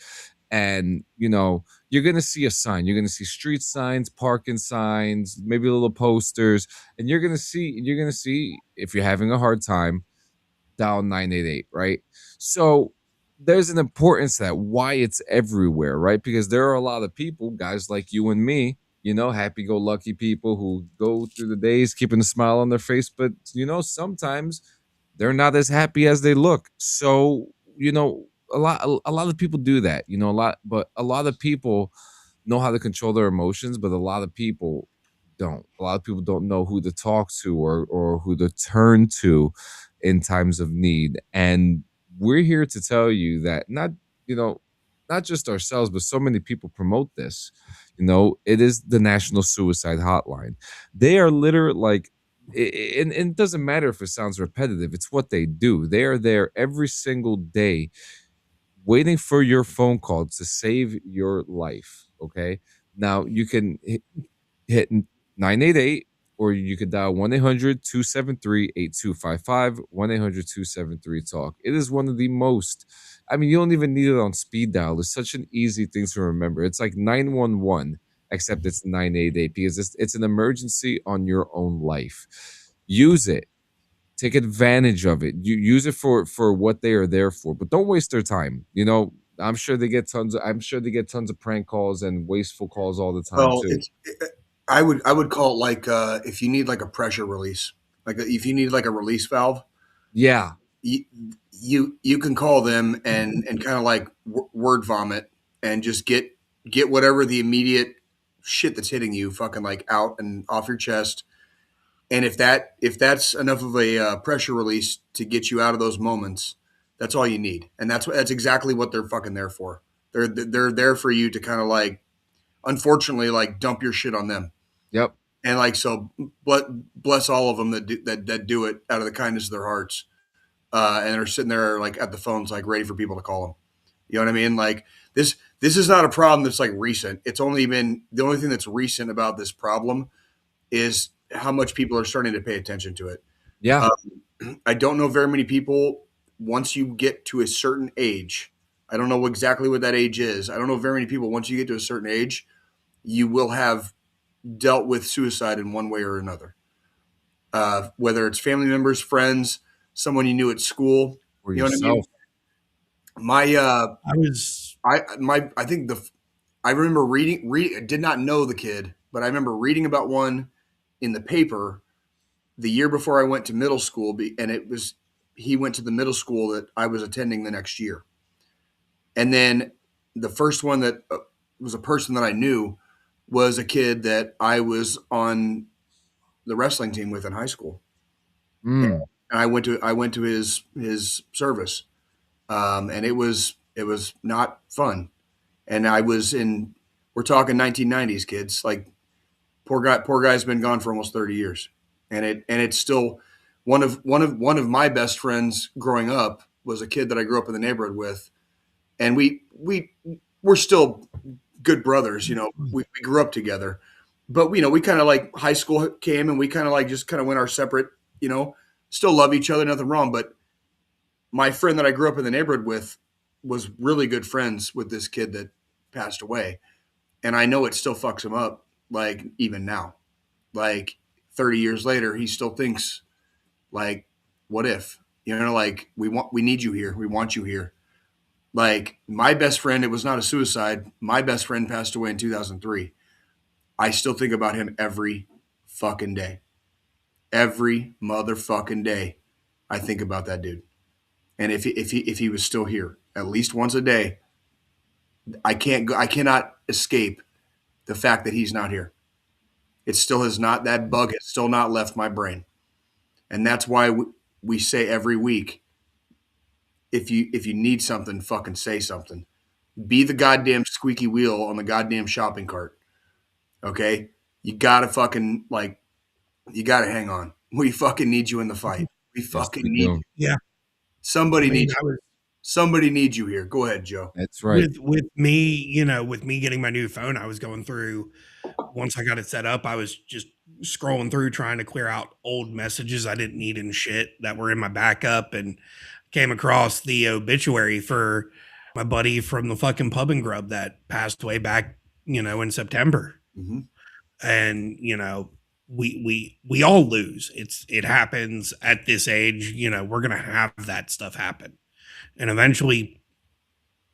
and you're gonna see a sign. You're gonna see street signs, parking signs, maybe little posters, and you're gonna see if you're having a hard time, dial 988, right? So there's an importance to that, why it's everywhere, right? Because there are a lot of people, guys like you and me, happy-go-lucky people who go through the days keeping a smile on their face, but sometimes they're not as happy as they look. So, a lot of people do that, but a lot of people know how to control their emotions, but a lot of people don't. A lot of people don't know who to talk to or who to turn to in times of need. And we're here to tell you that not just ourselves, but so many people promote this. It is the National Suicide Hotline. They are literally like, and it doesn't matter if it sounds repetitive, it's what they do. They are there every single day waiting for your phone call to save your life. Okay. Now you can hit 988 or you could dial 1-800-273-8255, 1-800-273-TALK. It is one of the most, you don't even need it on speed dial. It's such an easy thing to remember. It's like 911, except it's 988 because it's an emergency on your own life. Use it. Take advantage of it. You use it for what they are there for, but don't waste their time. I'm sure they get tons of prank calls and wasteful calls all the time Well, too. I would call it like if you need like a pressure release, if you need like a release valve, Yeah. you can call them and kind of like word vomit and just get whatever the immediate shit that's hitting you fucking like out and off your chest. And if that's enough of a pressure release to get you out of those moments, that's all you need. And that's exactly what they're fucking there for. They're there for you to kind of like, unfortunately, like dump your shit on them. Yep. And like, so bless all of them that do it out of the kindness of their hearts. And are sitting there like at the phones, like ready for people to call them. You know what I mean? Like this is not a problem that's like recent. It's only been, the only thing that's recent about this problem is how much people are starting to pay attention to it. Yeah. I don't know very many people, once you get to a certain age, I don't know exactly what that age is. I don't know very many people, once you get to a certain age, you will have dealt with suicide in one way or another. Whether it's family members, friends, someone you knew at school, Or you know what I yourself. mean? I think I remember reading, did not know the kid, but I remember reading about one in the paper the year before I went to middle school, and he went to the middle school that I was attending the next year. And then the first one that was a person that I knew was a kid that I was on the wrestling team with in high school. Mm. And I went to his service, and it was not fun. And we're talking 1990s kids, like poor guy's been gone for almost 30 years, and it's still one of my best friends growing up was a kid that I grew up in the neighborhood with, and we're still good brothers. We grew up together, but we kind of like high school came and we kind of like just kind of went our separate. Still love each other, nothing wrong, but my friend that I grew up in the neighborhood with was really good friends with this kid that passed away, and I know it still fucks him up. Like even now, like 30 years later, he still thinks like, what if, like we need you here. We want you here. Like my best friend, it was not a suicide. My best friend passed away in 2003. I still think about him every fucking day. Every motherfucking day. I think about that dude. And if he was still here at least once a day, I cannot escape the fact that he's not here. It still has not, that bug has still not left my brain. And that's why we say every week, if you need something, fucking say something. Be the goddamn squeaky wheel on the goddamn shopping cart. Okay? You gotta fucking you gotta hang on. We fucking need you in the fight. We Yes, fucking we need do. you. Yeah. Somebody I mean, needs you. Somebody needs you here. Go ahead, Joe. That's right. with me, with me getting my new phone, I was going through, once I got it set up, I was just scrolling through trying to clear out old messages I didn't need and shit that were in my backup, and came across the obituary for my buddy from the fucking pub and grub that passed away back, in September. Mm-hmm. And, we all lose. It happens at this age, we're going to have that stuff happen. And eventually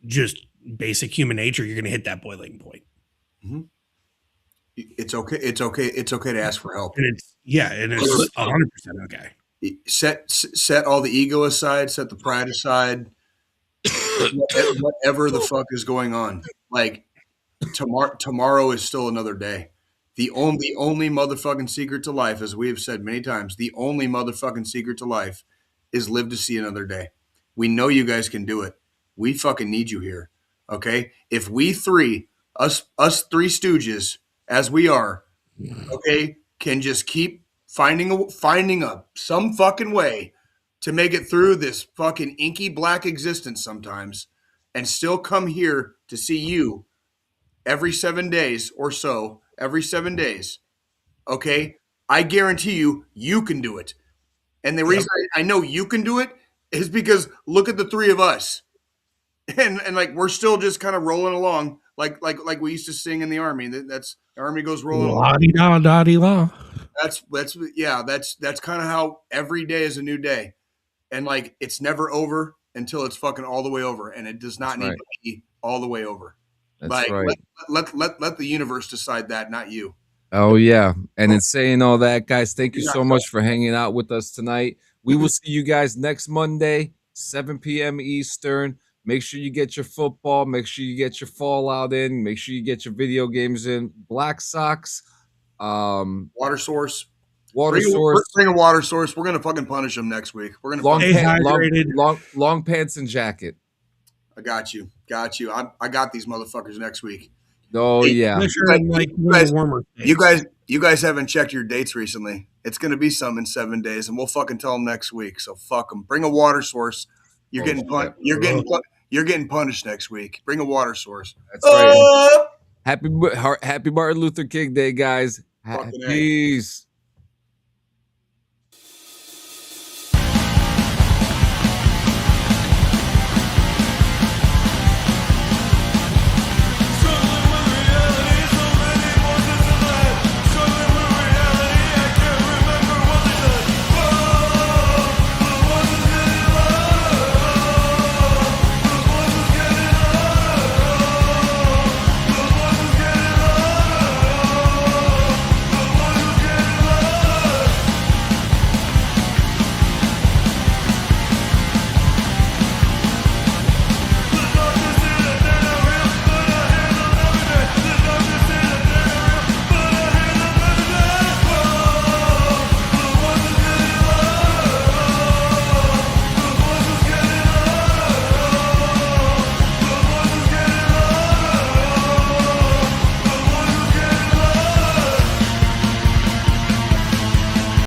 just basic human nature, you're going to hit that boiling point. It's okay. It's okay. It's okay to ask for help. And it's 100% okay. Set all the ego aside. Set the pride aside. Whatever the fuck is going on, like tomorrow is still another day. The only motherfucking secret to life, as we have said many times, the only motherfucking secret to life is live to see another day. We know you guys can do it. We fucking need you here. Okay? If we us three stooges, as we are, okay, can just keep finding some fucking way to make it through this fucking inky black existence sometimes and still come here to see you every 7 days or so, every 7 days, okay, I guarantee you can do it. And the reason I know you can do it is because look at the three of us. And like we're still just kind of rolling along like we used to sing in the army. That's the army goes rolling along. La-di-da-da-di-la. That's kind of how every day is a new day. And like it's never over until it's fucking all the way over. And it does not need to be all the way over. That's like right. let the universe decide that, not you. Oh yeah. And in saying all that, guys, thank you so much for hanging out with us tonight. We will see you guys next Monday, 7 p.m. Eastern. Make sure you get your football. Make sure you get your Fallout in. Make sure you get your video games in. Black Sox. Water source. Bring a water source. We're gonna fucking punish them next week. We're gonna long pants and jacket. I got you. I got these motherfuckers next week. Oh yeah. You guys haven't checked your dates recently. It's gonna be some in 7 days, and we'll fucking tell them next week. So fuck them. Bring a water source. You're getting punished next week. Bring a water source. That's right. Happy Martin Luther King Day, guys. Peace.